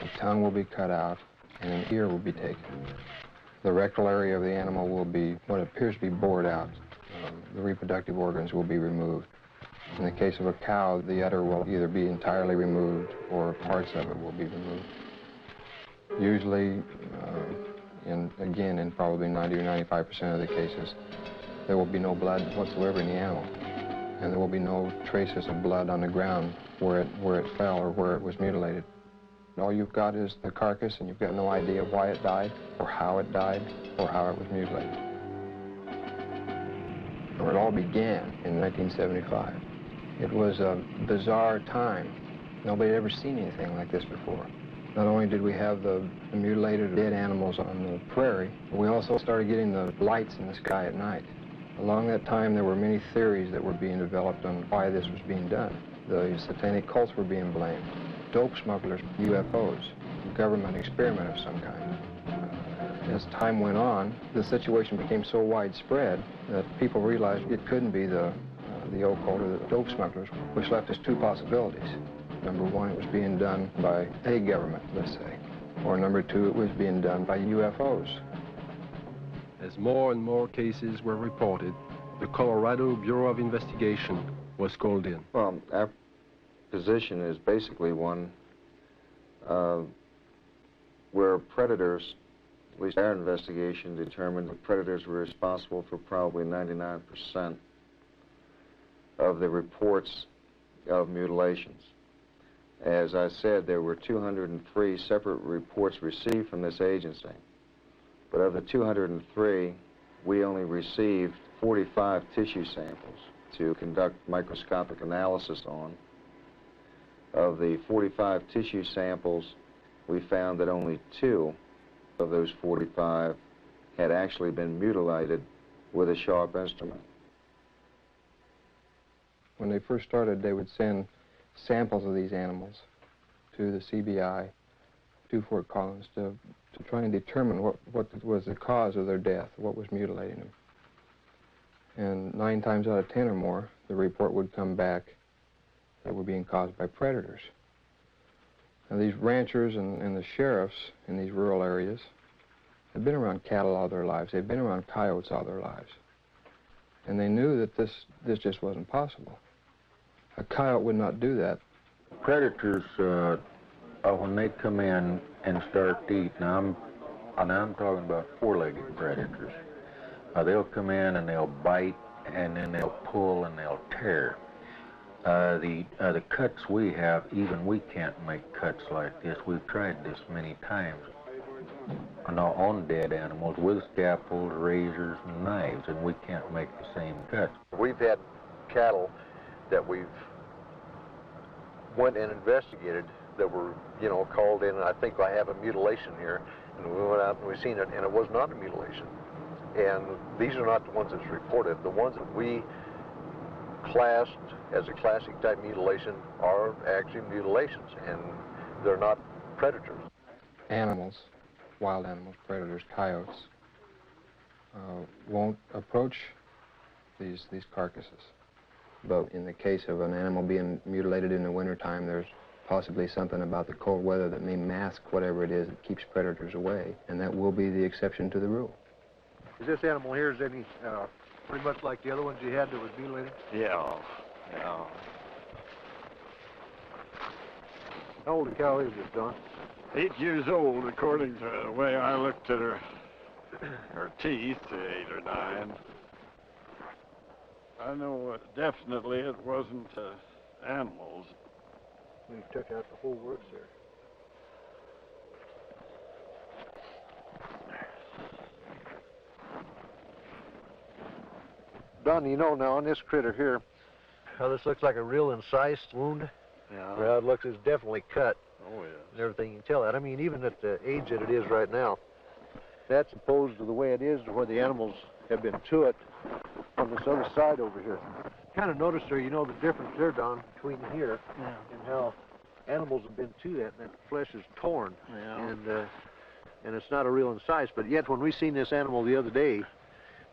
a tongue will be cut out, and an ear will be taken. The rectal area of the animal will be what appears to be bored out. The reproductive organs will be removed. In the case of a cow, the udder will either be entirely removed or parts of it will be removed. Usually, in probably 90 or 95% of the cases, there will be no blood whatsoever in the animal. And there will be no traces of blood on the ground where it fell or where it was mutilated. All you've got is the carcass, and you've got no idea why it died, or how it died, or how it was mutilated. It all began in 1975. It was a bizarre time. Nobody had ever seen anything like this before. Not only did we have the mutilated dead animals on the prairie, but we also started getting the lights in the sky at night. Along that time, there were many theories that were being developed on why this was being done. The satanic cults were being blamed, dope smugglers, UFOs, a government experiment of some kind. As time went on, the situation became so widespread that people realized it couldn't be the occult or the dope smugglers, which left us two possibilities. Number one, it was being done by a government, let's say. Or number two, it was being done by UFOs. As more and more cases were reported, the Colorado Bureau of Investigation was called in. Well, our position is basically one where predators, at least our investigation determined that predators were responsible for probably 99% of the reports of mutilations. As I said, there were 203 separate reports received from this agency. But of the 203, we only received 45 tissue samples to conduct microscopic analysis on. Of the 45 tissue samples, we found that only 2 of those 45 had actually been mutilated with a sharp instrument. When they first started, they would send samples of these animals to the CBI, to Fort Collins, to try and determine what was the cause of their death, what was mutilating them. And 9 times out of 10 or more, the report would come back that were being caused by predators. Now, these ranchers and the sheriffs in these rural areas had been around cattle all their lives. They'd been around coyotes all their lives. And they knew that this just wasn't possible. A coyote would not do that. Predators, when they come in and start to eat, now I'm talking about 4-legged predators. They'll come in and they'll bite, and then they'll pull and they'll tear. The cuts we have, even we can't make cuts like this. We've tried this many times on dead animals with scalpels, razors, and knives, and we can't make the same cuts. We've had cattle that we've went and investigated that were, called in, and I think I have a mutilation here, and we went out and we seen it, and it was not a mutilation. And these are not the ones that's reported. The ones that we classed as a classic type mutilation are actually mutilations, and they're not predators. Animals, wild animals, predators, coyotes, won't approach these carcasses. But in the case of an animal being mutilated in the wintertime, there's possibly something about the cold weather that may mask whatever it is that keeps predators away, and that will be the exception to the rule. Is this animal here, is any pretty much like the other ones you had that was mutilated? Yeah. How old a cow is this, Don? 8 years old, according to the way I looked at her teeth, 8 or 9. I know definitely it wasn't animals. We took out the whole works there. Don, now on this critter here, how this looks like a real incised wound. Yeah. Well, it looks, it's definitely cut. Oh, yeah. And everything, you can tell that. I mean, even at the age that it is right now, that's opposed to the way it is to where the animals have been to it on this other side over here. Kind of noticed there, the difference there, Don, between here and how animals have been to that, and that flesh is torn. Yeah. And it's not a real incise, but yet when we seen this animal the other day,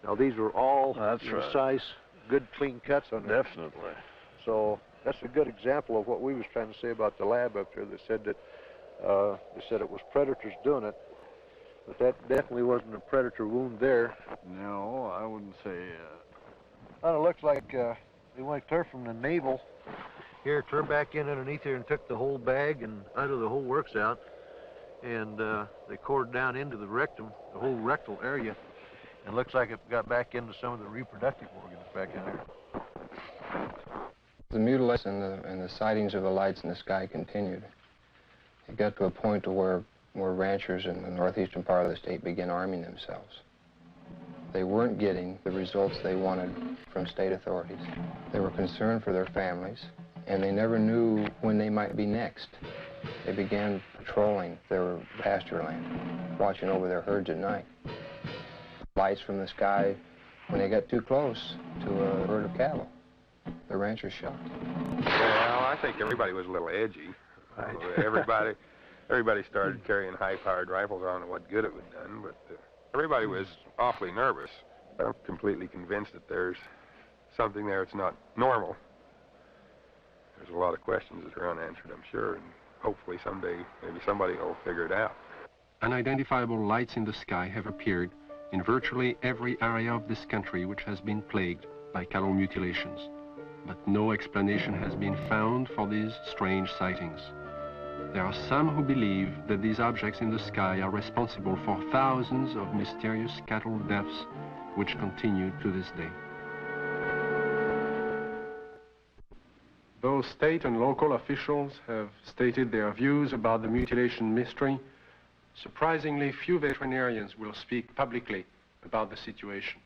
now these were all incise, good clean cuts on there. Definitely. So that's a good example of what we was trying to say about the lab up there. They said that it was predators doing it, but that definitely wasn't a predator wound there. No, I wouldn't say. Well, it looks like they went clear from the navel here, turned back in underneath here and took the whole bag and out of the whole works out, and they cored down into the rectum, the whole rectal area. It looks like it got back into some of the reproductive organs back in there. The mutilation and the sightings of the lights in the sky continued. It got to a point to where ranchers in the northeastern part of the state began arming themselves. They weren't getting the results they wanted from state authorities. They were concerned for their families, and they never knew when they might be next. They began patrolling their pasture land, watching over their herds at night. Lights from the sky, when they got too close to a herd of cattle, the ranchers shot. Well, I think everybody was a little edgy. Right. Everybody started carrying high-powered rifles. I don't know what good it would have done, but everybody was awfully nervous. I'm completely convinced that there's something there that's not normal. There's a lot of questions that are unanswered, I'm sure, and hopefully someday maybe somebody will figure it out. Unidentifiable lights in the sky have appeared in virtually every area of this country which has been plagued by cattle mutilations. But no explanation has been found for these strange sightings. There are some who believe that these objects in the sky are responsible for thousands of mysterious cattle deaths which continue to this day. Though state and local officials have stated their views about the mutilation mystery, surprisingly few veterinarians will speak publicly about the situation.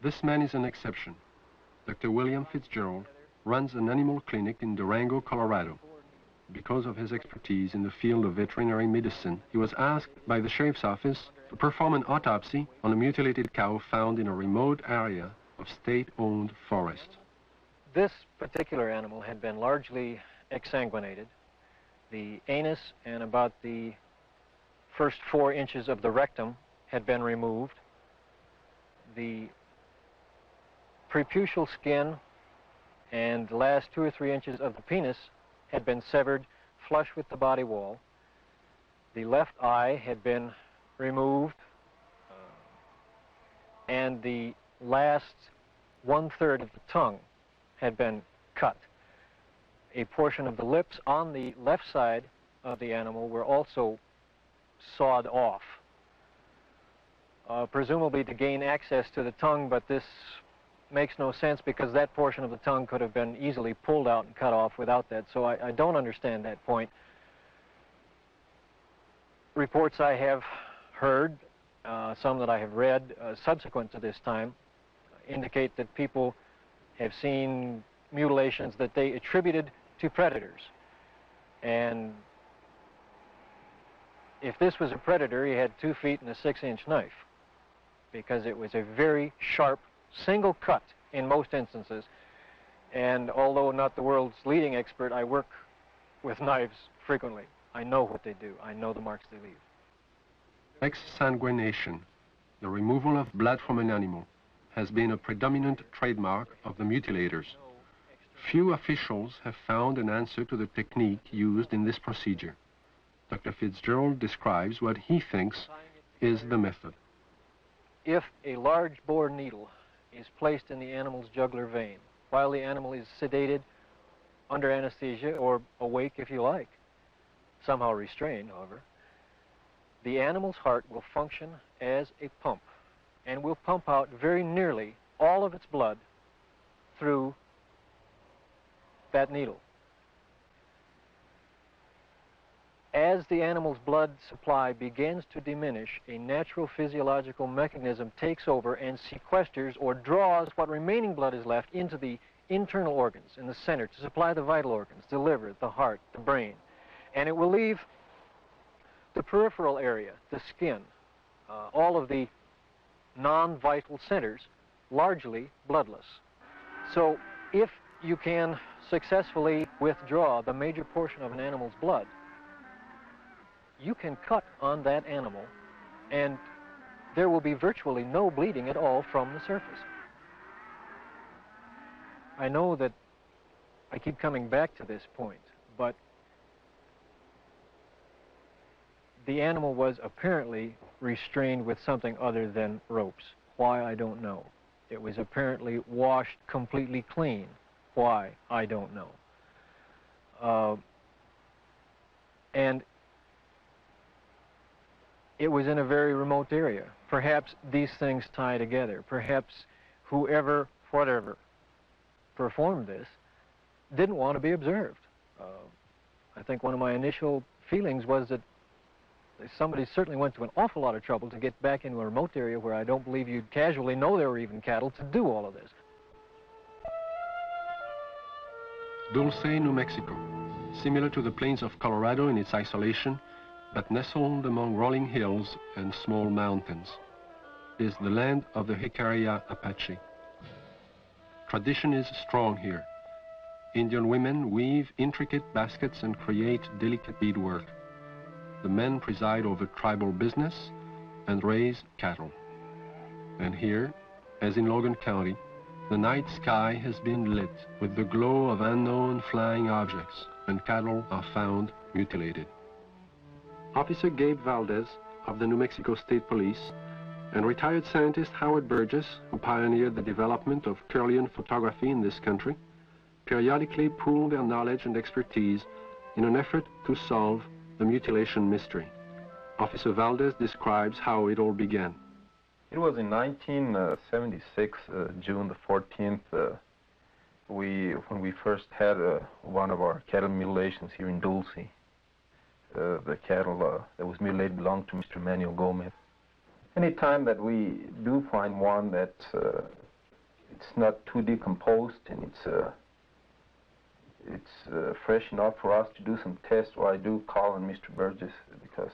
This man is an exception. Dr. William Fitzgerald runs an animal clinic in Durango, Colorado. Because of his expertise in the field of veterinary medicine, he was asked by the sheriff's office to perform an autopsy on a mutilated cow found in a remote area of state-owned forest. This particular animal had been largely exsanguinated. The anus and about the first 4 inches of the rectum had been removed. The prepucial skin and the last 2 or 3 inches of the penis had been severed flush with the body wall. The left eye had been removed, and the last 1/3 of the tongue had been cut. A portion of the lips on the left side of the animal were also sawed off, presumably to gain access to the tongue, but this makes no sense because that portion of the tongue could have been easily pulled out and cut off without that, so I don't understand that point. Reports I have heard, some that I have read subsequent to this time, indicate that people have seen mutilations that they attributed to predators. And if this was a predator, he had 2 feet and a 6-inch knife, because it was a very sharp single cut in most instances. And although not the world's leading expert, I work with knives frequently. I know what they do. I know the marks they leave. Exsanguination, the removal of blood from an animal, has been a predominant trademark of the mutilators. Few officials have found an answer to the technique used in this procedure. Dr. Fitzgerald describes what he thinks is the method. If a large bore needle is placed in the animal's jugular vein while the animal is sedated, under anesthesia, or awake if you like, somehow restrained, however, the animal's heart will function as a pump and will pump out very nearly all of its blood through that needle. As the animal's blood supply begins to diminish, a natural physiological mechanism takes over and sequesters or draws what remaining blood is left into the internal organs in the center to supply the vital organs, the liver, the heart, the brain. And it will leave the peripheral area, the skin, all of the non-vital centers, largely bloodless. So if you can successfully withdraw the major portion of an animal's blood, you can cut on that animal and there will be virtually no bleeding at all from the surface. I know that I keep coming back to this point, but the animal was apparently restrained with something other than ropes. Why, I don't know. It was apparently washed completely clean. Why, I don't know. And it was in a very remote area. Perhaps these things tie together. Perhaps whoever, whatever, performed this didn't want to be observed. I think one of my initial feelings was that somebody certainly went to an awful lot of trouble to get back into a remote area where I don't believe you'd casually know there were even cattle to do all of this. Dulce, New Mexico, similar to the plains of Colorado in its isolation, but nestled among rolling hills and small mountains, is the land of the Jicarilla Apache. Tradition is strong here. Indian women weave intricate baskets and create delicate beadwork. The men preside over tribal business and raise cattle. And here, as in Logan County, the night sky has been lit with the glow of unknown flying objects, and cattle are found mutilated. Officer Gabe Valdez of the New Mexico State Police and retired scientist Howard Burgess, who pioneered the development of Kirlian photography in this country, periodically pool their knowledge and expertise in an effort to solve the mutilation mystery. Officer Valdez describes how it all began. It was in 1976, June the 14th, when we first had one of our cattle mutilations here in Dulce. The cattle that was mutilated belonged to Mr. Manuel Gomez. Any time that we do find one that it's not too decomposed and it's fresh enough for us to do some tests, or I do call on Mr. Burgess because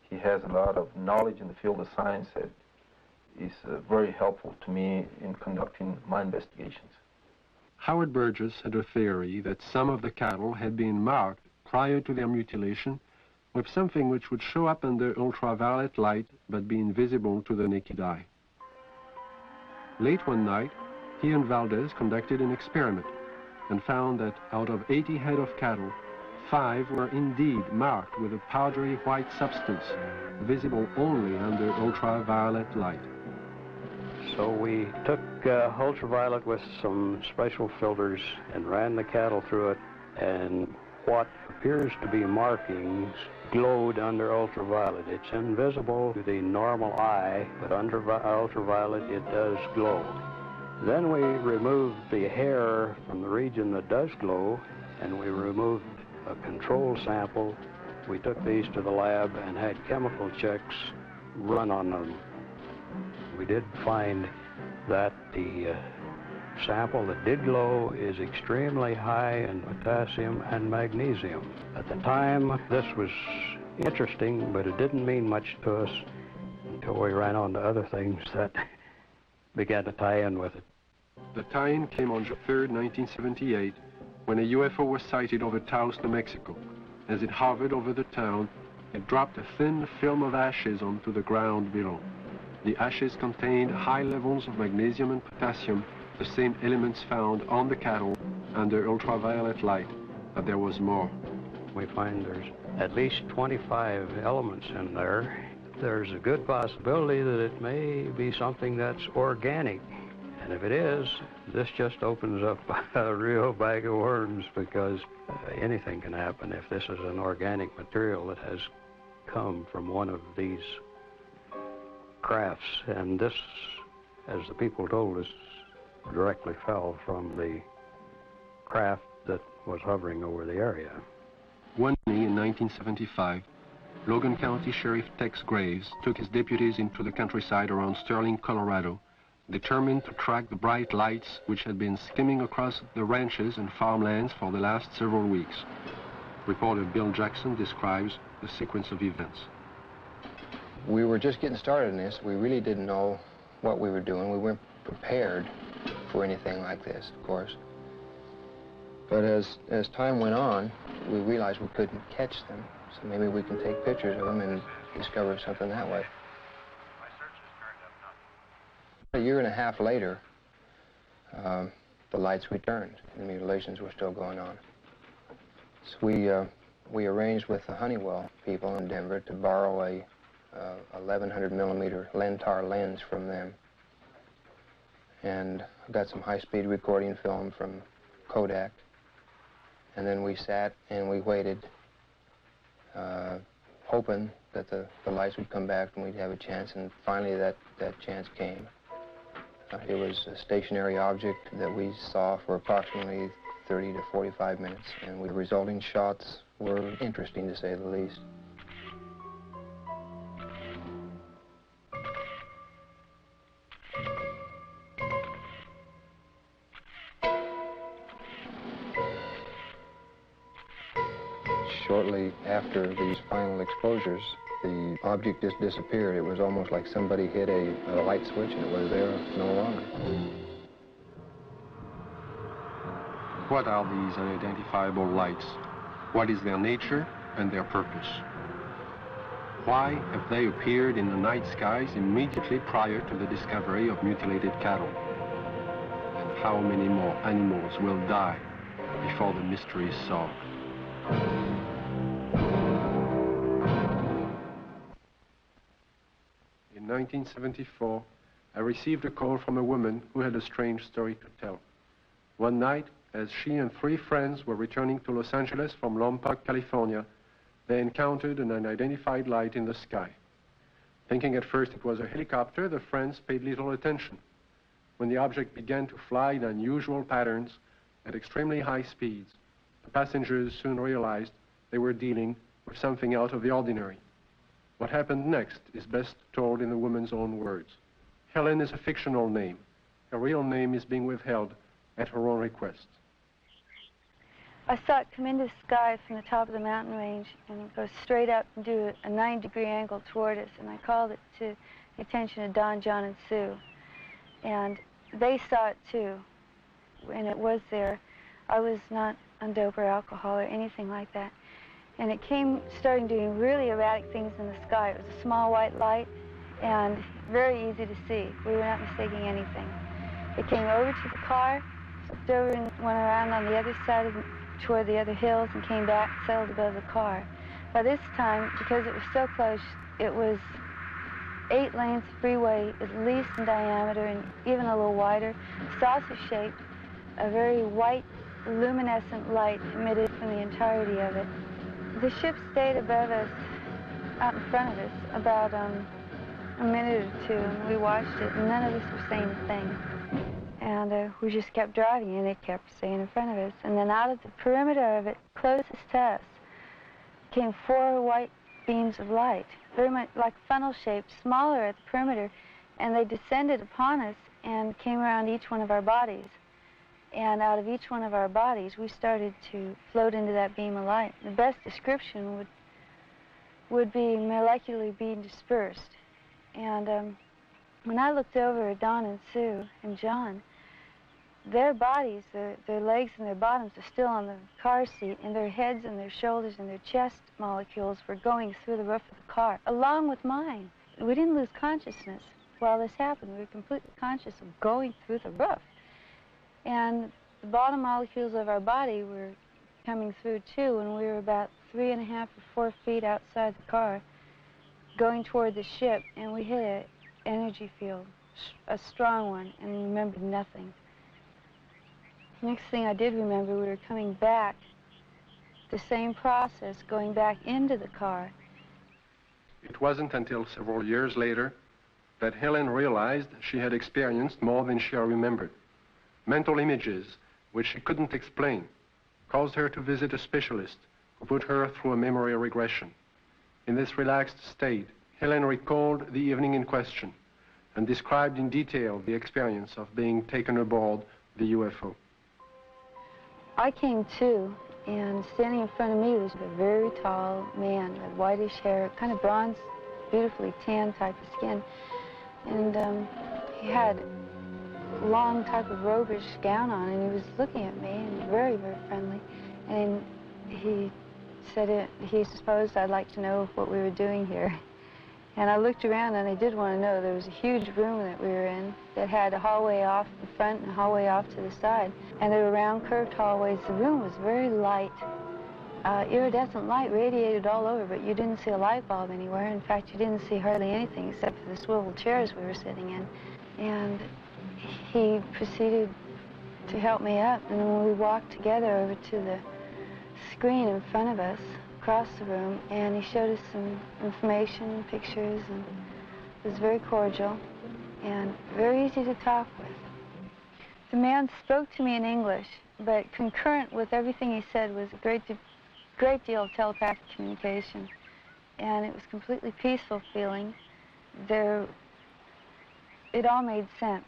he has a lot of knowledge in the field of science that is very helpful to me in conducting my investigations. Howard Burgess had a theory that some of the cattle had been marked prior to their mutilation with something which would show up under ultraviolet light but be invisible to the naked eye. Late one night, he and Valdez conducted an experiment and found that out of 80 head of cattle, 5 were indeed marked with a powdery white substance, visible only under ultraviolet light. So we took ultraviolet with some special filters and ran the cattle through it, and what appears to be markings glowed under ultraviolet. It's invisible to the normal eye, but under ultraviolet it does glow. Then we removed the hair from the region that does glow, and we removed a control sample. We took these to the lab and had chemical checks run on them. We did find that the sample that did glow is extremely high in potassium and magnesium. At the time, this was interesting, but it didn't mean much to us until we ran on to other things that began to tie in with it. The tie-in came on June 3rd, 1978, when a UFO was sighted over Taos, New Mexico. As it hovered over the town, it dropped a thin film of ashes onto the ground below. The ashes contained high levels of magnesium and potassium, the same elements found on the cattle under ultraviolet light, but there was more. We find there's at least 25 elements in there. There's a good possibility that it may be something that's organic. And if it is, this just opens up a real bag of worms, because anything can happen if this is an organic material that has come from one of these crafts. And this, as the people told us, directly fell from the craft that was hovering over the area. One day in 1975, Logan County Sheriff Tex Graves took his deputies into the countryside around Sterling, Colorado, determined to track the bright lights which had been skimming across the ranches and farmlands for the last several weeks. Reporter Bill Jackson describes the sequence of events. We were just getting started in this. We really didn't know what we were doing. We weren't prepared for anything like this, of course. But as time went on, we realized we couldn't catch them, so maybe we can take pictures of them and discover something that way. A year and a half later, the lights returned. The mutilations were still going on. So we arranged with the Honeywell people in Denver to borrow a 1100 millimeter Lentar lens from them, and got some high-speed recording film from Kodak. And then we sat and we waited, hoping that the lights would come back and we'd have a chance, and finally that chance came. It was a stationary object that we saw for approximately 30 to 45 minutes, and the resulting shots were interesting, to say the least. Shortly after these final exposures, the object just disappeared. It was almost like somebody hit a light switch and it was there no longer. What are these unidentifiable lights? What is their nature and their purpose? Why have they appeared in the night skies immediately prior to the discovery of mutilated cattle? And how many more animals will die before the mystery is solved? In 1974, I received a call from a woman who had a strange story to tell. One night, as she and 3 friends were returning to Los Angeles from Lompoc, California, they encountered an unidentified light in the sky. Thinking at first it was a helicopter, the friends paid little attention. When the object began to fly in unusual patterns at extremely high speeds, the passengers soon realized they were dealing with something out of the ordinary. What happened next is best told in the woman's own words. Helen is a fictional name. Her real name is being withheld at her own request. I saw it come into the sky from the top of the mountain range and go straight up and do a 9-degree angle toward us, and I called it to the attention of Don, John, and Sue. And they saw it too. and it was there. I was not on dope or alcohol or anything like that. And it started doing really erratic things in the sky. It was a small white light and very easy to see. We were not mistaking anything. It came over to the car, flipped over and went around on the other side toward the other hills and came back, settled above the car. By this time, because it was so close, it was 8 lanes of freeway, at least in diameter and even a little wider, saucer-shaped, a very white, luminescent light emitted from the entirety of it. The ship stayed above us, out in front of us, about a minute or two, and we watched it, and none of us were saying a thing. And we just kept driving, and it kept staying in front of us. And then out of the perimeter of it, closest to us, came 4 white beams of light, very much like funnel-shaped, smaller at the perimeter, and they descended upon us and came around each one of our bodies. And out of each one of our bodies, we started to float into that beam of light. The best description would be molecularly being dispersed. And when I looked over at Don and Sue and John, their bodies, their legs and their bottoms are still on the car seat, and their heads and their shoulders and their chest molecules were going through the roof of the car, along with mine. We didn't lose consciousness while this happened. We were completely conscious of going through the roof. And the bottom molecules of our body were coming through too, and we were about 3.5 or 4 feet outside the car, going toward the ship, and we hit an energy field, a strong one, and remembered nothing. Next thing I did remember, we were coming back, the same process, going back into the car. It wasn't until several years later that Helen realized she had experienced more than she remembered. Mental images, which she couldn't explain, caused her to visit a specialist who put her through a memory regression. In this relaxed state, Helen recalled the evening in question and described in detail the experience of being taken aboard the UFO. I came to, and standing in front of me was a very tall man with whitish hair, kind of bronze, beautifully tan type of skin. And he had a long type of robish gown on, and he was looking at me, and very, very friendly. And he said he supposed I'd like to know what we were doing here. And I looked around, and I did want to know. There was a huge room that we were in that had a hallway off the front and a hallway off to the side. And there were round, curved hallways. The room was very light. Iridescent light radiated all over, but you didn't see a light bulb anywhere. In fact, you didn't see hardly anything except for the swivel chairs we were sitting in. And he proceeded to help me up, and then we walked together over to the screen in front of us, across the room, and he showed us some information, pictures, and it was very cordial and very easy to talk with. The man spoke to me in English, but concurrent with everything he said was a great deal of telepathic communication, and it was completely peaceful feeling. It all made sense.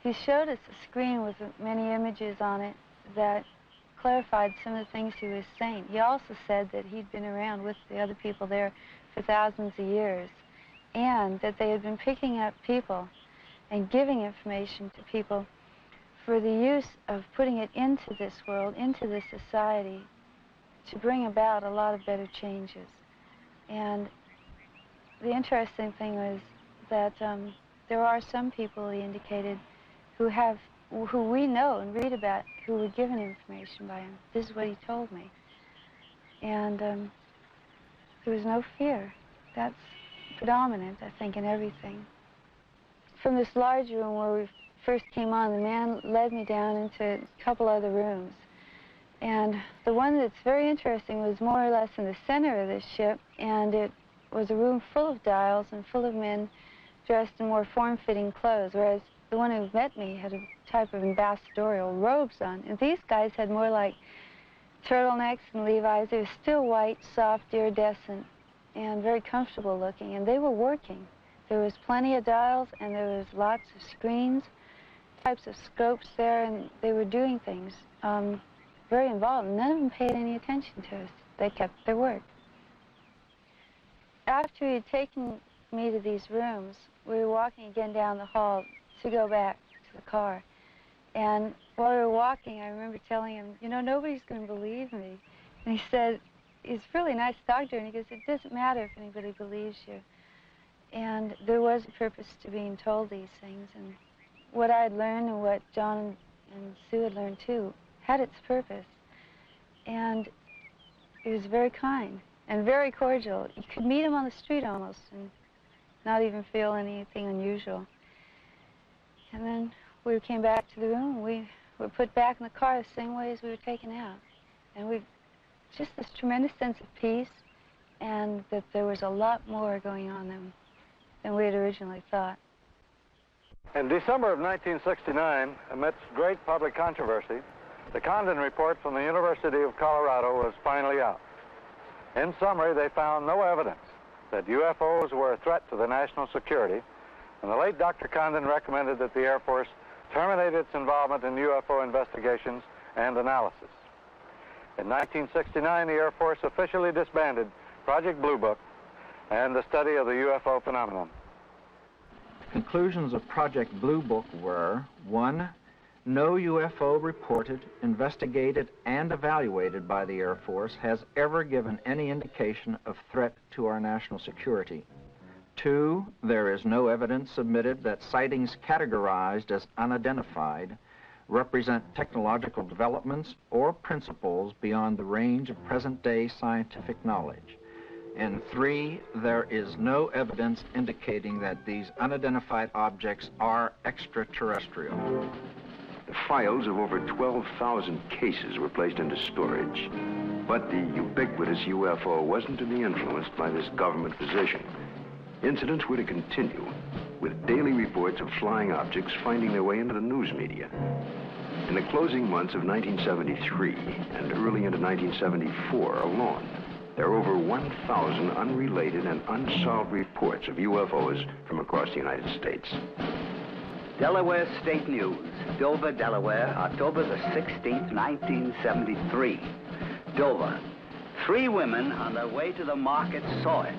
He showed us a screen with many images on it that clarified some of the things he was saying. He also said that he'd been around with the other people there for thousands of years, and that they had been picking up people and giving information to people for the use of putting it into this world, into this society, to bring about a lot of better changes. And the interesting thing was that there are some people, he indicated, who we know and read about, who were given information by him. This is what he told me. And there was no fear. That's predominant, I think, in everything. From this large room where we first came on, the man led me down into a couple other rooms. And the one that's very interesting was more or less in the center of this ship, and it was a room full of dials and full of men dressed in more form-fitting clothes, whereas the one who met me had a type of ambassadorial robes on. And these guys had more like turtlenecks and Levi's. They were still white, soft, iridescent, and very comfortable looking. And they were working. There was plenty of dials, and there was lots of screens, types of scopes there, and they were doing things very involved. None of them paid any attention to us. They kept their work. After he had taken me to these rooms, we were walking again down the hall to go back to the car. And while we were walking, I remember telling him, you know, nobody's going to believe me. And he said, he's a really nice doctor, and he goes, it doesn't matter if anybody believes you. And there was a purpose to being told these things, and what I had learned and what John and Sue had learned too had its purpose. And he was very kind and very cordial. You could meet him on the street almost and not even feel anything unusual. And then we came back to the room, and we were put back in the car the same way as we were taken out. And we just this tremendous sense of peace, and that there was a lot more going on than we had originally thought. In December of 1969, amidst great public controversy, the Condon report from the University of Colorado was finally out. In summary, they found no evidence that UFOs were a threat to the national security, and the late Dr. Condon recommended that the Air Force terminate its involvement in UFO investigations and analysis. In 1969, the Air Force officially disbanded Project Blue Book and the study of the UFO phenomenon. Conclusions of Project Blue Book were: 1, no UFO reported, investigated, and evaluated by the Air Force has ever given any indication of threat to our national security. 2, there is no evidence submitted that sightings categorized as unidentified represent technological developments or principles beyond the range of present-day scientific knowledge. And 3, there is no evidence indicating that these unidentified objects are extraterrestrial. The files of over 12,000 cases were placed into storage. But the ubiquitous UFO wasn't to be influenced by this government position. Incidents were to continue, with daily reports of flying objects finding their way into the news media. In the closing months of 1973 and early into 1974 alone, there are over 1,000 unrelated and unsolved reports of UFOs from across the United States. Delaware State News, Dover, Delaware, October the 16th, 1973. Dover. 3 women on their way to the market saw it.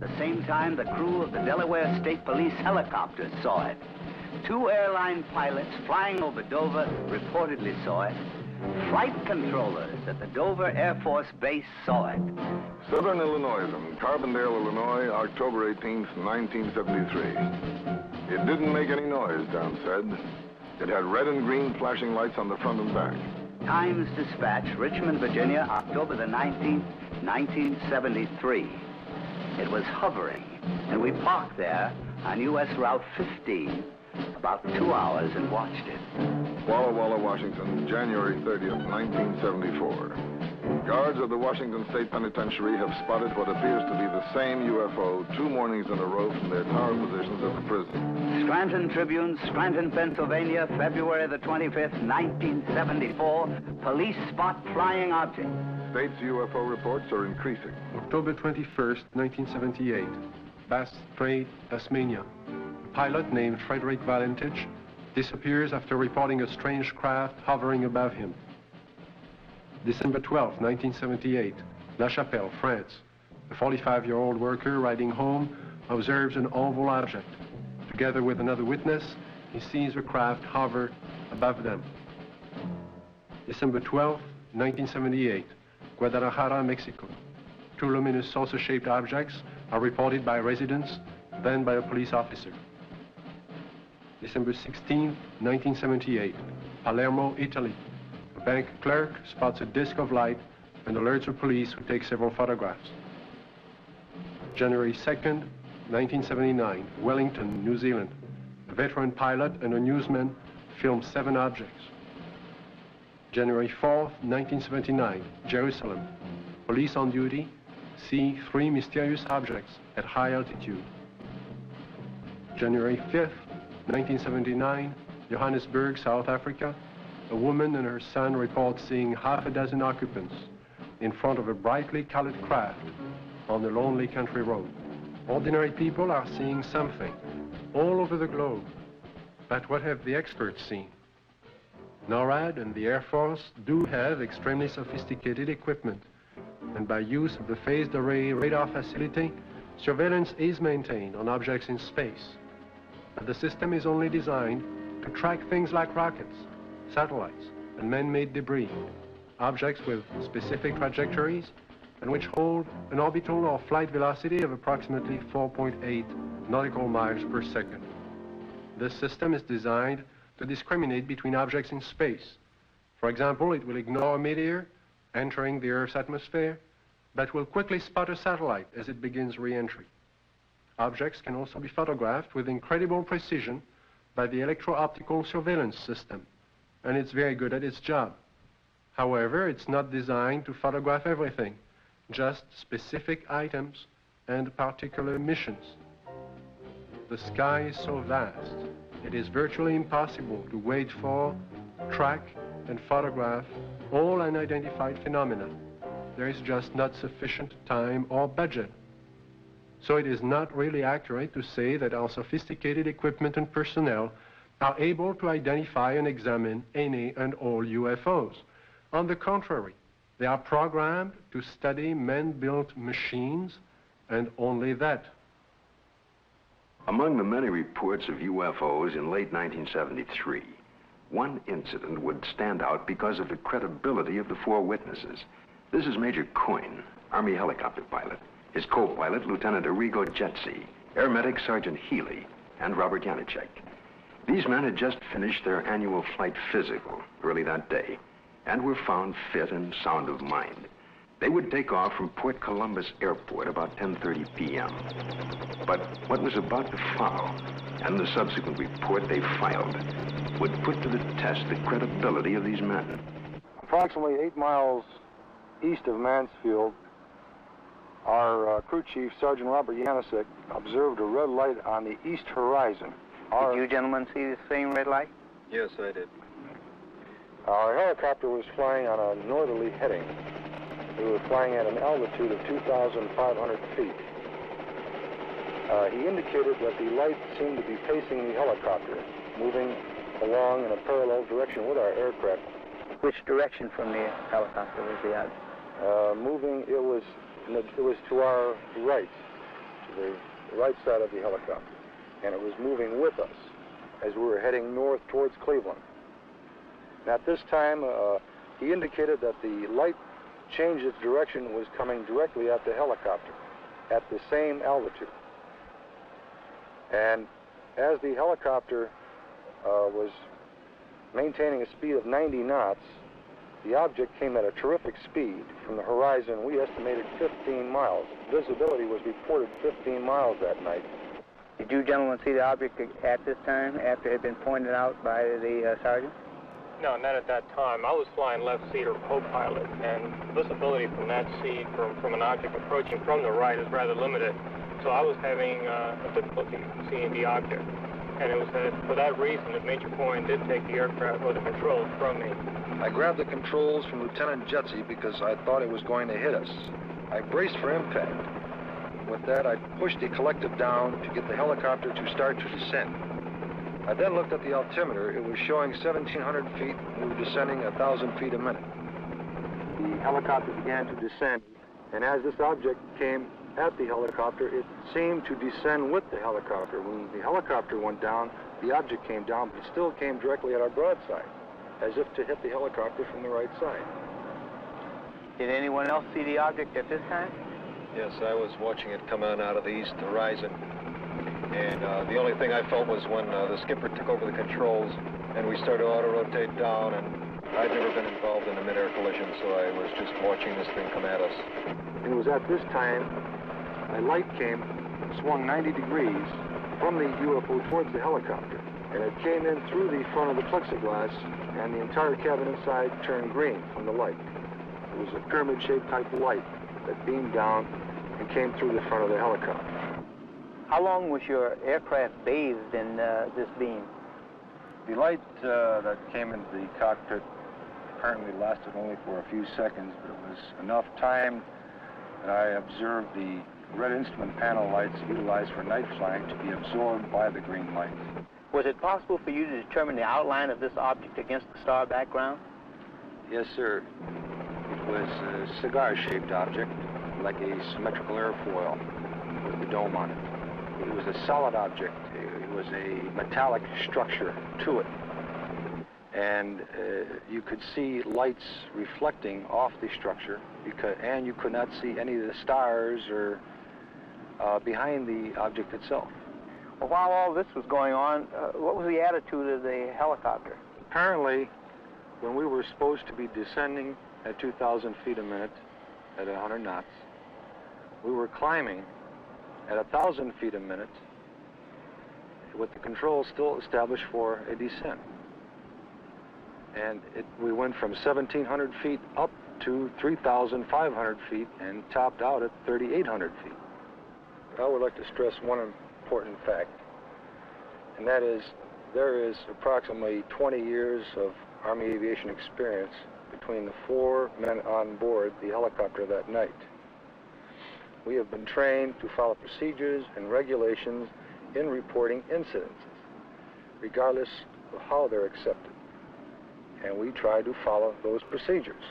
At the same time, the crew of the Delaware State Police helicopter saw it. 2 airline pilots flying over Dover reportedly saw it. Flight controllers at the Dover Air Force Base saw it. Southern Illinois from Carbondale, Illinois, October 18th, 1973. It didn't make any noise, Don said. It had red and green flashing lights on the front and back. Times Dispatch, Richmond, Virginia, October the 19th, 1973. It was hovering, and we parked there on U.S. Route 15 about 2 hours and watched it. Walla Walla, Washington, January 30th, 1974. Guards of the Washington State Penitentiary have spotted what appears to be the same UFO 2 mornings in a row from their tower positions at the prison. Scranton Tribune, Scranton, Pennsylvania, February the 25th, 1974. Police spot flying object. State's UFO reports are increasing. October 21st, 1978. Bass Strait, Tasmania. A pilot named Frederick Valentich disappears after reporting a strange craft hovering above him. December 12, 1978, La Chapelle, France. A 45-year-old worker riding home observes an oval object. Together with another witness, he sees a craft hover above them. December 12, 1978, Guadalajara, Mexico. 2 luminous saucer-shaped objects are reported by residents, then by a police officer. December 16, 1978, Palermo, Italy. A bank clerk spots a disc of light and alerts the police, who take several photographs. January 2nd, 1979, Wellington, New Zealand. A veteran pilot and a newsman film 7 objects. January 4th, 1979, Jerusalem. Police on duty see 3 mysterious objects at high altitude. January 5th, 1979, Johannesburg, South Africa. A woman and her son report seeing half a dozen occupants in front of a brightly colored craft on a lonely country road. Ordinary people are seeing something all over the globe. But what have the experts seen? NORAD and the Air Force do have extremely sophisticated equipment, and by use of the phased array radar facility, surveillance is maintained on objects in space. But the system is only designed to track things like rockets, satellites, and man-made debris, objects with specific trajectories and which hold an orbital or flight velocity of approximately 4.8 nautical miles per second. This system is designed to discriminate between objects in space. For example, it will ignore a meteor entering the Earth's atmosphere, but will quickly spot a satellite as it begins re-entry. Objects can also be photographed with incredible precision by the electro-optical surveillance system, and it's very good at its job. However, it's not designed to photograph everything, just specific items and particular missions. The sky is so vast, it is virtually impossible to wait for, track, and photograph all unidentified phenomena. There is just not sufficient time or budget. So it is not really accurate to say that our sophisticated equipment and personnel are able to identify and examine any and all UFOs. On the contrary, they are programmed to study man-built machines, and only that. Among the many reports of UFOs in late 1973, one incident would stand out because of the credibility of the four witnesses. This is Major Coyne, Army helicopter pilot, his co-pilot, Lieutenant Arrigo Jetsi, Air Medic Sergeant Healy, and Robert Janicek. These men had just finished their annual flight physical early that day and were found fit and sound of mind. They would take off from Port Columbus Airport about 10:30 p.m. But what was about to follow, and the subsequent report they filed, would put to the test the credibility of these men. Approximately 8 miles east of Mansfield, our crew chief, Sergeant Robert Janicek, observed a red light on the east horizon. Did you gentlemen see the same red light? Yes, I did. Our helicopter was flying on a northerly heading. We were flying at an altitude of 2,500 feet. He indicated that the light seemed to be pacing the helicopter, moving along in a parallel direction with our aircraft. Which direction from the helicopter was the out? Moving, it was to our right, to the right side of the helicopter, and it was moving with us as we were heading north towards Cleveland. And at this time, he indicated that the light changed its direction, was coming directly at the helicopter at the same altitude. And as the helicopter was maintaining a speed of 90 knots, the object came at a terrific speed from the horizon. We estimated 15 miles. Visibility was reported 15 miles that night. Did you gentlemen see the object at this time, after it had been pointed out by the sergeant? No, not at that time. I was flying left seat or co-pilot, and visibility from that seat from an object approaching from the right is rather limited. So I was having a difficulty seeing the object. And it was for that reason that Major Coyne did take the aircraft or the controls from me. I grabbed the controls from Lieutenant Jetsi because I thought it was going to hit us. I braced for impact. With that, I pushed the collective down to get the helicopter to start to descend. I then looked at the altimeter. It was showing 1,700 feet, and we were descending 1,000 feet a minute. The helicopter began to descend, and as this object came at the helicopter, it seemed to descend with the helicopter. When the helicopter went down, the object came down, but it still came directly at our broadside, as if to hit the helicopter from the right side. Did anyone else see the object at this time? Yes, I was watching it come on out of the east horizon. And the only thing I felt was when the skipper took over the controls and we started to auto-rotate down, and I'd never been involved in a mid-air collision, so I was just watching this thing come at us. It was at this time a light came, swung 90 degrees from the UFO towards the helicopter, and it came in through the front of the plexiglass, and the entire cabin inside turned green from the light. It was a pyramid-shaped type of light that beamed down and came through the front of the helicopter. How long was your aircraft bathed in this beam? The light that came into the cockpit apparently lasted only for a few seconds, but it was enough time that I observed the red instrument panel lights utilized for night flying to be absorbed by the green light. Was it possible for you to determine the outline of this object against the star background? Yes, sir. It was a cigar-shaped object, like a symmetrical airfoil with the dome on it. It was a solid object. It was a metallic structure to it. and you could see lights reflecting off the structure, and you could not see any of the stars or behind the object itself. Well, while all this was going on, what was the attitude of the helicopter? Apparently, when we were supposed to be descending at 2,000 feet a minute at 100 knots, we were climbing at 1,000 feet a minute with the controls still established for a descent. And we went from 1,700 feet up to 3,500 feet and topped out at 3,800 feet. I would like to stress one important fact, and that is there is approximately 20 years of Army aviation experience between the 4 men on board the helicopter that night. We have been trained to follow procedures and regulations in reporting incidences, regardless of how they're accepted. And we tried to follow those procedures.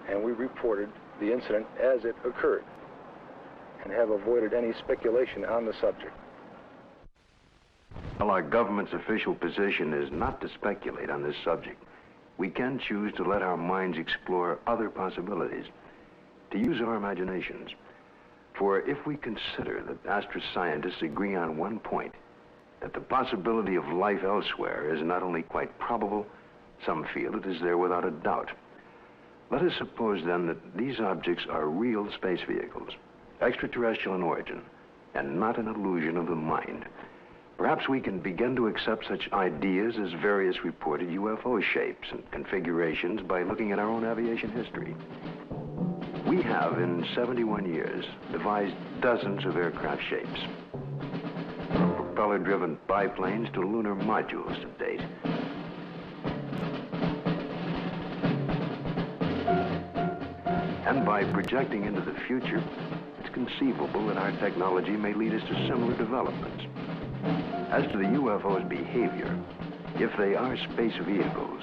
And we reported the incident as it occurred and have avoided any speculation on the subject. Well, our government's official position is not to speculate on this subject. We can choose to let our minds explore other possibilities, to use our imaginations. For if we consider that astroscientists agree on one point, that the possibility of life elsewhere is not only quite probable, some feel it is there without a doubt. Let us suppose then that these objects are real space vehicles, extraterrestrial in origin, and not an illusion of the mind. Perhaps we can begin to accept such ideas as various reported UFO shapes and configurations by looking at our own aviation history. We have, in 71 years, devised dozens of aircraft shapes, from propeller-driven biplanes to lunar modules to date. And by projecting into the future, it's conceivable that our technology may lead us to similar developments. As to the UFO's behavior, if they are space vehicles,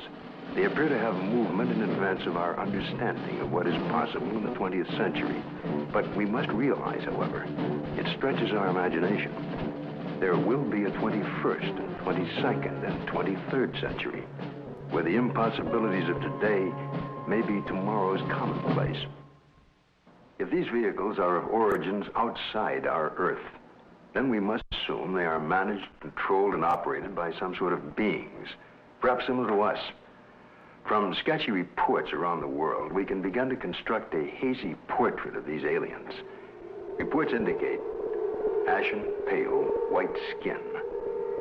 they appear to have movement in advance of our understanding of what is possible in the 20th century. But we must realize, however, it stretches our imagination. There will be a 21st and 22nd and 23rd century, where the impossibilities of today may be tomorrow's commonplace. If these vehicles are of origins outside our Earth, then we must assume they are managed, controlled, and operated by some sort of beings, perhaps similar to us. From sketchy reports around the world, we can begin to construct a hazy portrait of these aliens. Reports indicate ashen, pale, white skin,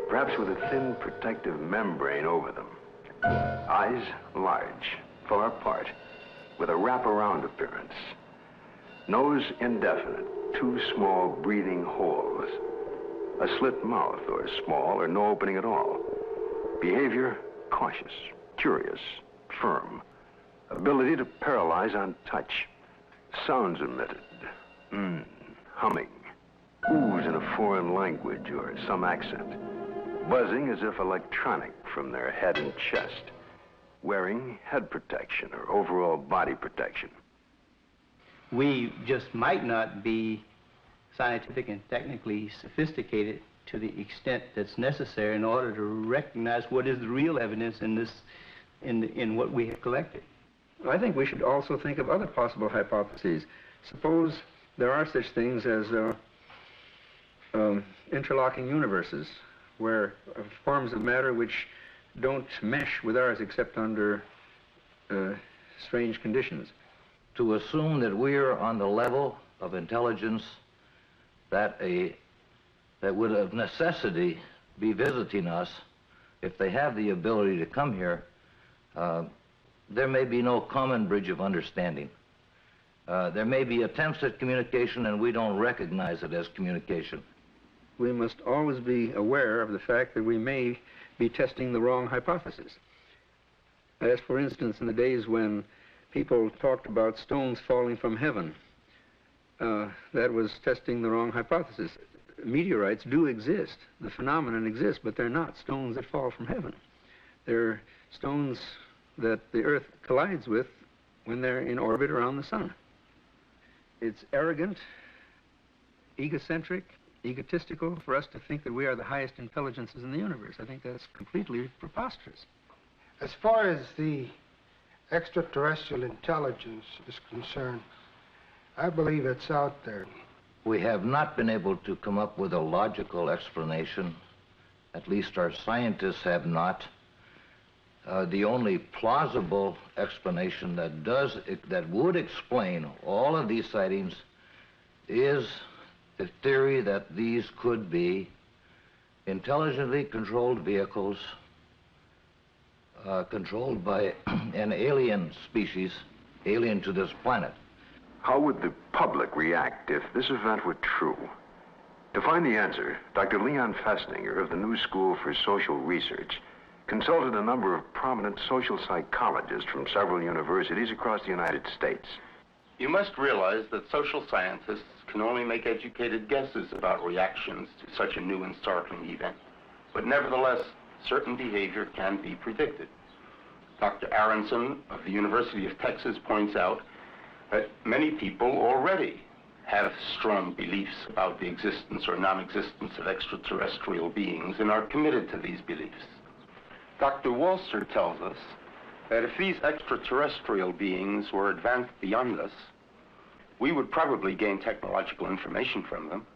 perhaps with a thin protective membrane over them. Eyes large, far apart, with a wraparound appearance. Nose indefinite, 2 small breathing holes. A slit mouth, or small or no opening at all. Behavior cautious, curious, firm. Ability to paralyze on touch. Sounds emitted. Humming. Oohs in a foreign language or some accent. Buzzing as if electronic from their head and chest. Wearing head protection or overall body protection. We just might not be scientific and technically sophisticated to the extent that's necessary in order to recognize what is the real evidence in what we have collected. I think we should also think of other possible hypotheses. Suppose there are such things as interlocking universes, where forms of matter which don't mesh with ours except under strange conditions. To assume that we're on the level of intelligence that would of necessity be visiting us, if they have the ability to come here, there may be no common bridge of understanding. There may be attempts at communication and we don't recognize it as communication. We must always be aware of the fact that we may be testing the wrong hypothesis. As for instance, in the days when people talked about stones falling from heaven, that was testing the wrong hypothesis. Meteorites do exist. The phenomenon exists, but they're not stones that fall from heaven. They're stones that the Earth collides with when they're in orbit around the sun. It's arrogant, egocentric, egotistical for us to think that we are the highest intelligences in the universe. I think that's completely preposterous. As far as the extraterrestrial intelligence is concerned, I believe it's out there. We have not been able to come up with a logical explanation. At least our scientists have not. The only plausible explanation that would explain all of these sightings is the theory that these could be intelligently controlled vehicles controlled by an alien species, alien to this planet. How would the public react if this event were true? To find the answer, Dr. Leon Festinger of the New School for Social Research consulted a number of prominent social psychologists from several universities across the United States. You must realize that social scientists can only make educated guesses about reactions to such a new and startling event. But nevertheless, certain behavior can be predicted. Dr. Aronson of the University of Texas points out that many people already have strong beliefs about the existence or non-existence of extraterrestrial beings and are committed to these beliefs. Dr. Walser tells us that if these extraterrestrial beings were advanced beyond us, we would probably gain technological information from them,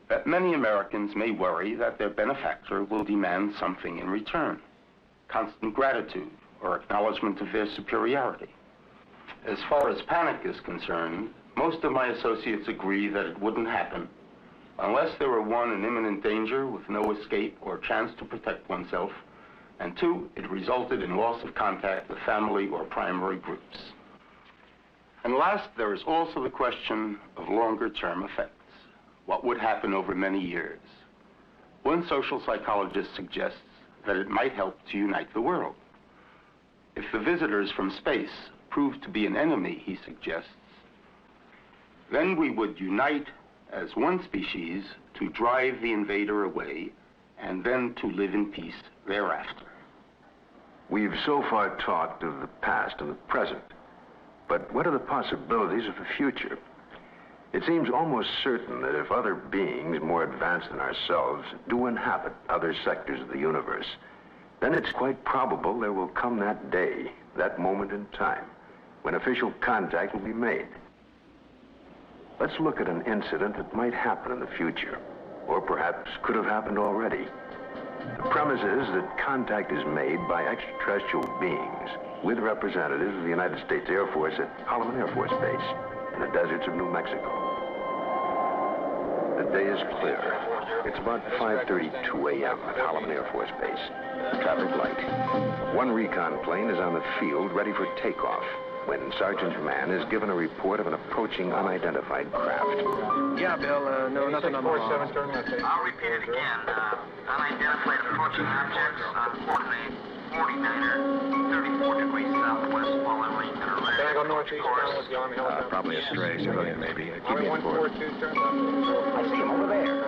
that many Americans may worry that their benefactor will demand something in return, constant gratitude or acknowledgement of their superiority. As far as panic is concerned, most of my associates agree that it wouldn't happen unless there were, one, an imminent danger with no escape or chance to protect oneself, and two, it resulted in loss of contact with family or primary groups. And last, there is also the question of longer-term effects. What would happen over many years? One social psychologist suggests that it might help to unite the world. If the visitors from space prove to be an enemy, he suggests, then we would unite as one species to drive the invader away and then to live in peace thereafter. We've so far talked of the past and the present, but what are the possibilities of the future? It seems almost certain that if other beings more advanced than ourselves do inhabit other sectors of the universe, then it's quite probable there will come that day, that moment in time, when official contact will be made. Let's look at an incident that might happen in the future, or perhaps could have happened already. The premise is that contact is made by extraterrestrial beings with representatives of the United States Air Force at Holloman Air Force Base in the deserts of New Mexico. The day is clear. It's about 5:32 a.m. at Holloman Air Force Base. Traffic light. One recon plane is on the field ready for takeoff when Sergeant Mann is given a report of an approaching unidentified craft. Yeah, Bill, no, nothing on the wall. I'll repeat it again. Unidentified approaching objects on coordinate 49er, 34 degrees southwest, following Lincoln Array. Can I go northeast down with the Army helicopter? Probably a stray civilian, maybe. Keep me informed. 142, turn left. I see him over there.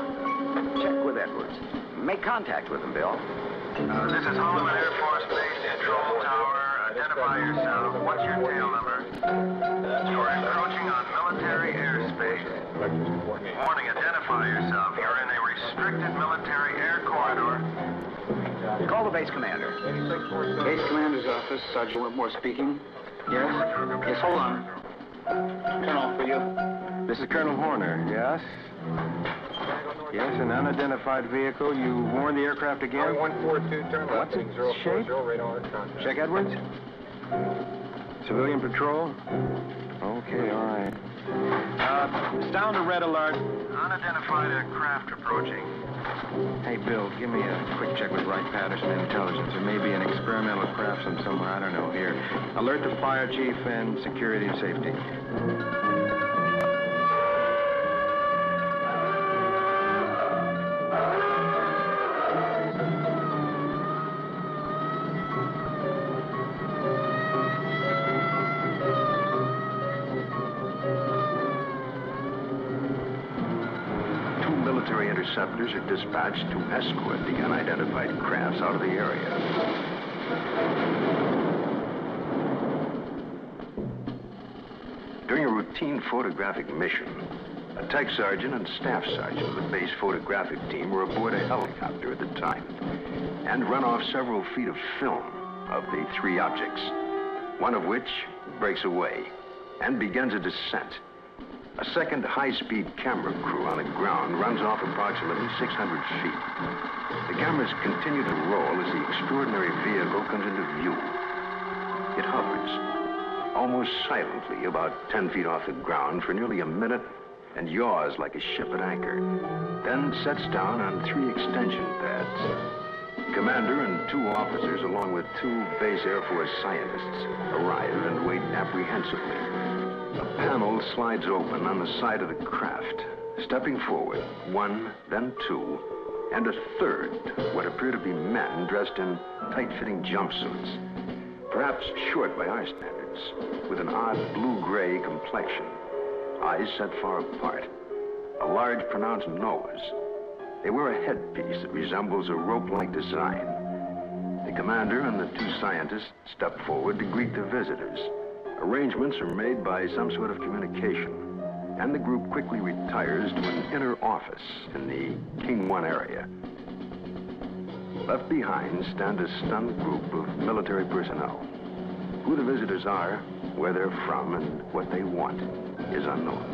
Check with Edwards. Make contact with him, Bill. This is Holloman Air Force Base, Control Tower. Identify yourself. What's your tail number? You're encroaching on military airspace. Warning, identify yourself. You're in a restricted military air corridor. Call the base commander. Base commander's office, Sergeant Whitmore speaking. Yes? Yes, hold on. Colonel, for you. This is Colonel Horner, yes? Yes, an unidentified vehicle. You warned the aircraft again? 142, turn left. What's its shape? Check Edwards. Civilian patrol? Okay, all right. It's down to red alert. Unidentified aircraft approaching. Hey, Bill, give me a quick check with Wright Patterson Intelligence. There may be an experimental craft from somewhere, I don't know, here. Alert the fire chief and security and safety. Interceptors are dispatched to escort the unidentified crafts out of the area. During a routine photographic mission, a tech sergeant and staff sergeant of the base photographic team were aboard a helicopter at the time and run off several feet of film of the three objects, one of which breaks away and begins a descent. A second high-speed camera crew on the ground runs off approximately 600 feet. The cameras continue to roll as the extraordinary vehicle comes into view. It hovers, almost silently, about 10 feet off the ground for nearly a minute and yaws like a ship at anchor, then sets down on 3 extension pads. The commander and 2 officers, along with 2 base Air Force scientists, arrive and wait apprehensively. A panel slides open on the side of the craft. Stepping forward, 1, then 2, and a third, what appear to be men dressed in tight-fitting jumpsuits, perhaps short by our standards, with an odd blue-gray complexion, eyes set far apart, a large pronounced nose. They wear a headpiece that resembles a rope-like design. The commander and the 2 scientists step forward to greet the visitors. Arrangements are made by some sort of communication, and the group quickly retires to an inner office in the King 1 area. Left behind stand a stunned group of military personnel. Who the visitors are, where they're from, and what they want is unknown.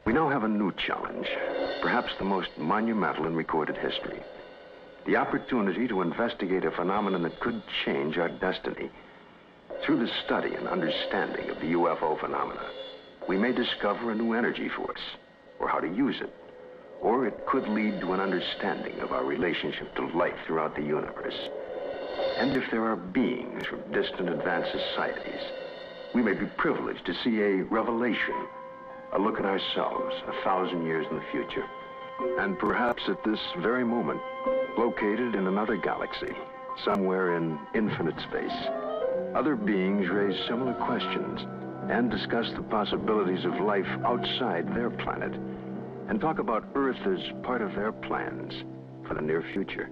We now have a new challenge, perhaps the most monumental in recorded history. The opportunity to investigate a phenomenon that could change our destiny. Through the study and understanding of the UFO phenomena, we may discover a new energy force, or how to use it. Or it could lead to an understanding of our relationship to life throughout the universe. And if there are beings from distant advanced societies, we may be privileged to see a revelation, a look at ourselves 1,000 years in the future. And perhaps at this very moment, located in another galaxy, somewhere in infinite space, other beings raise similar questions and discuss the possibilities of life outside their planet, and talk about Earth as part of their plans for the near future.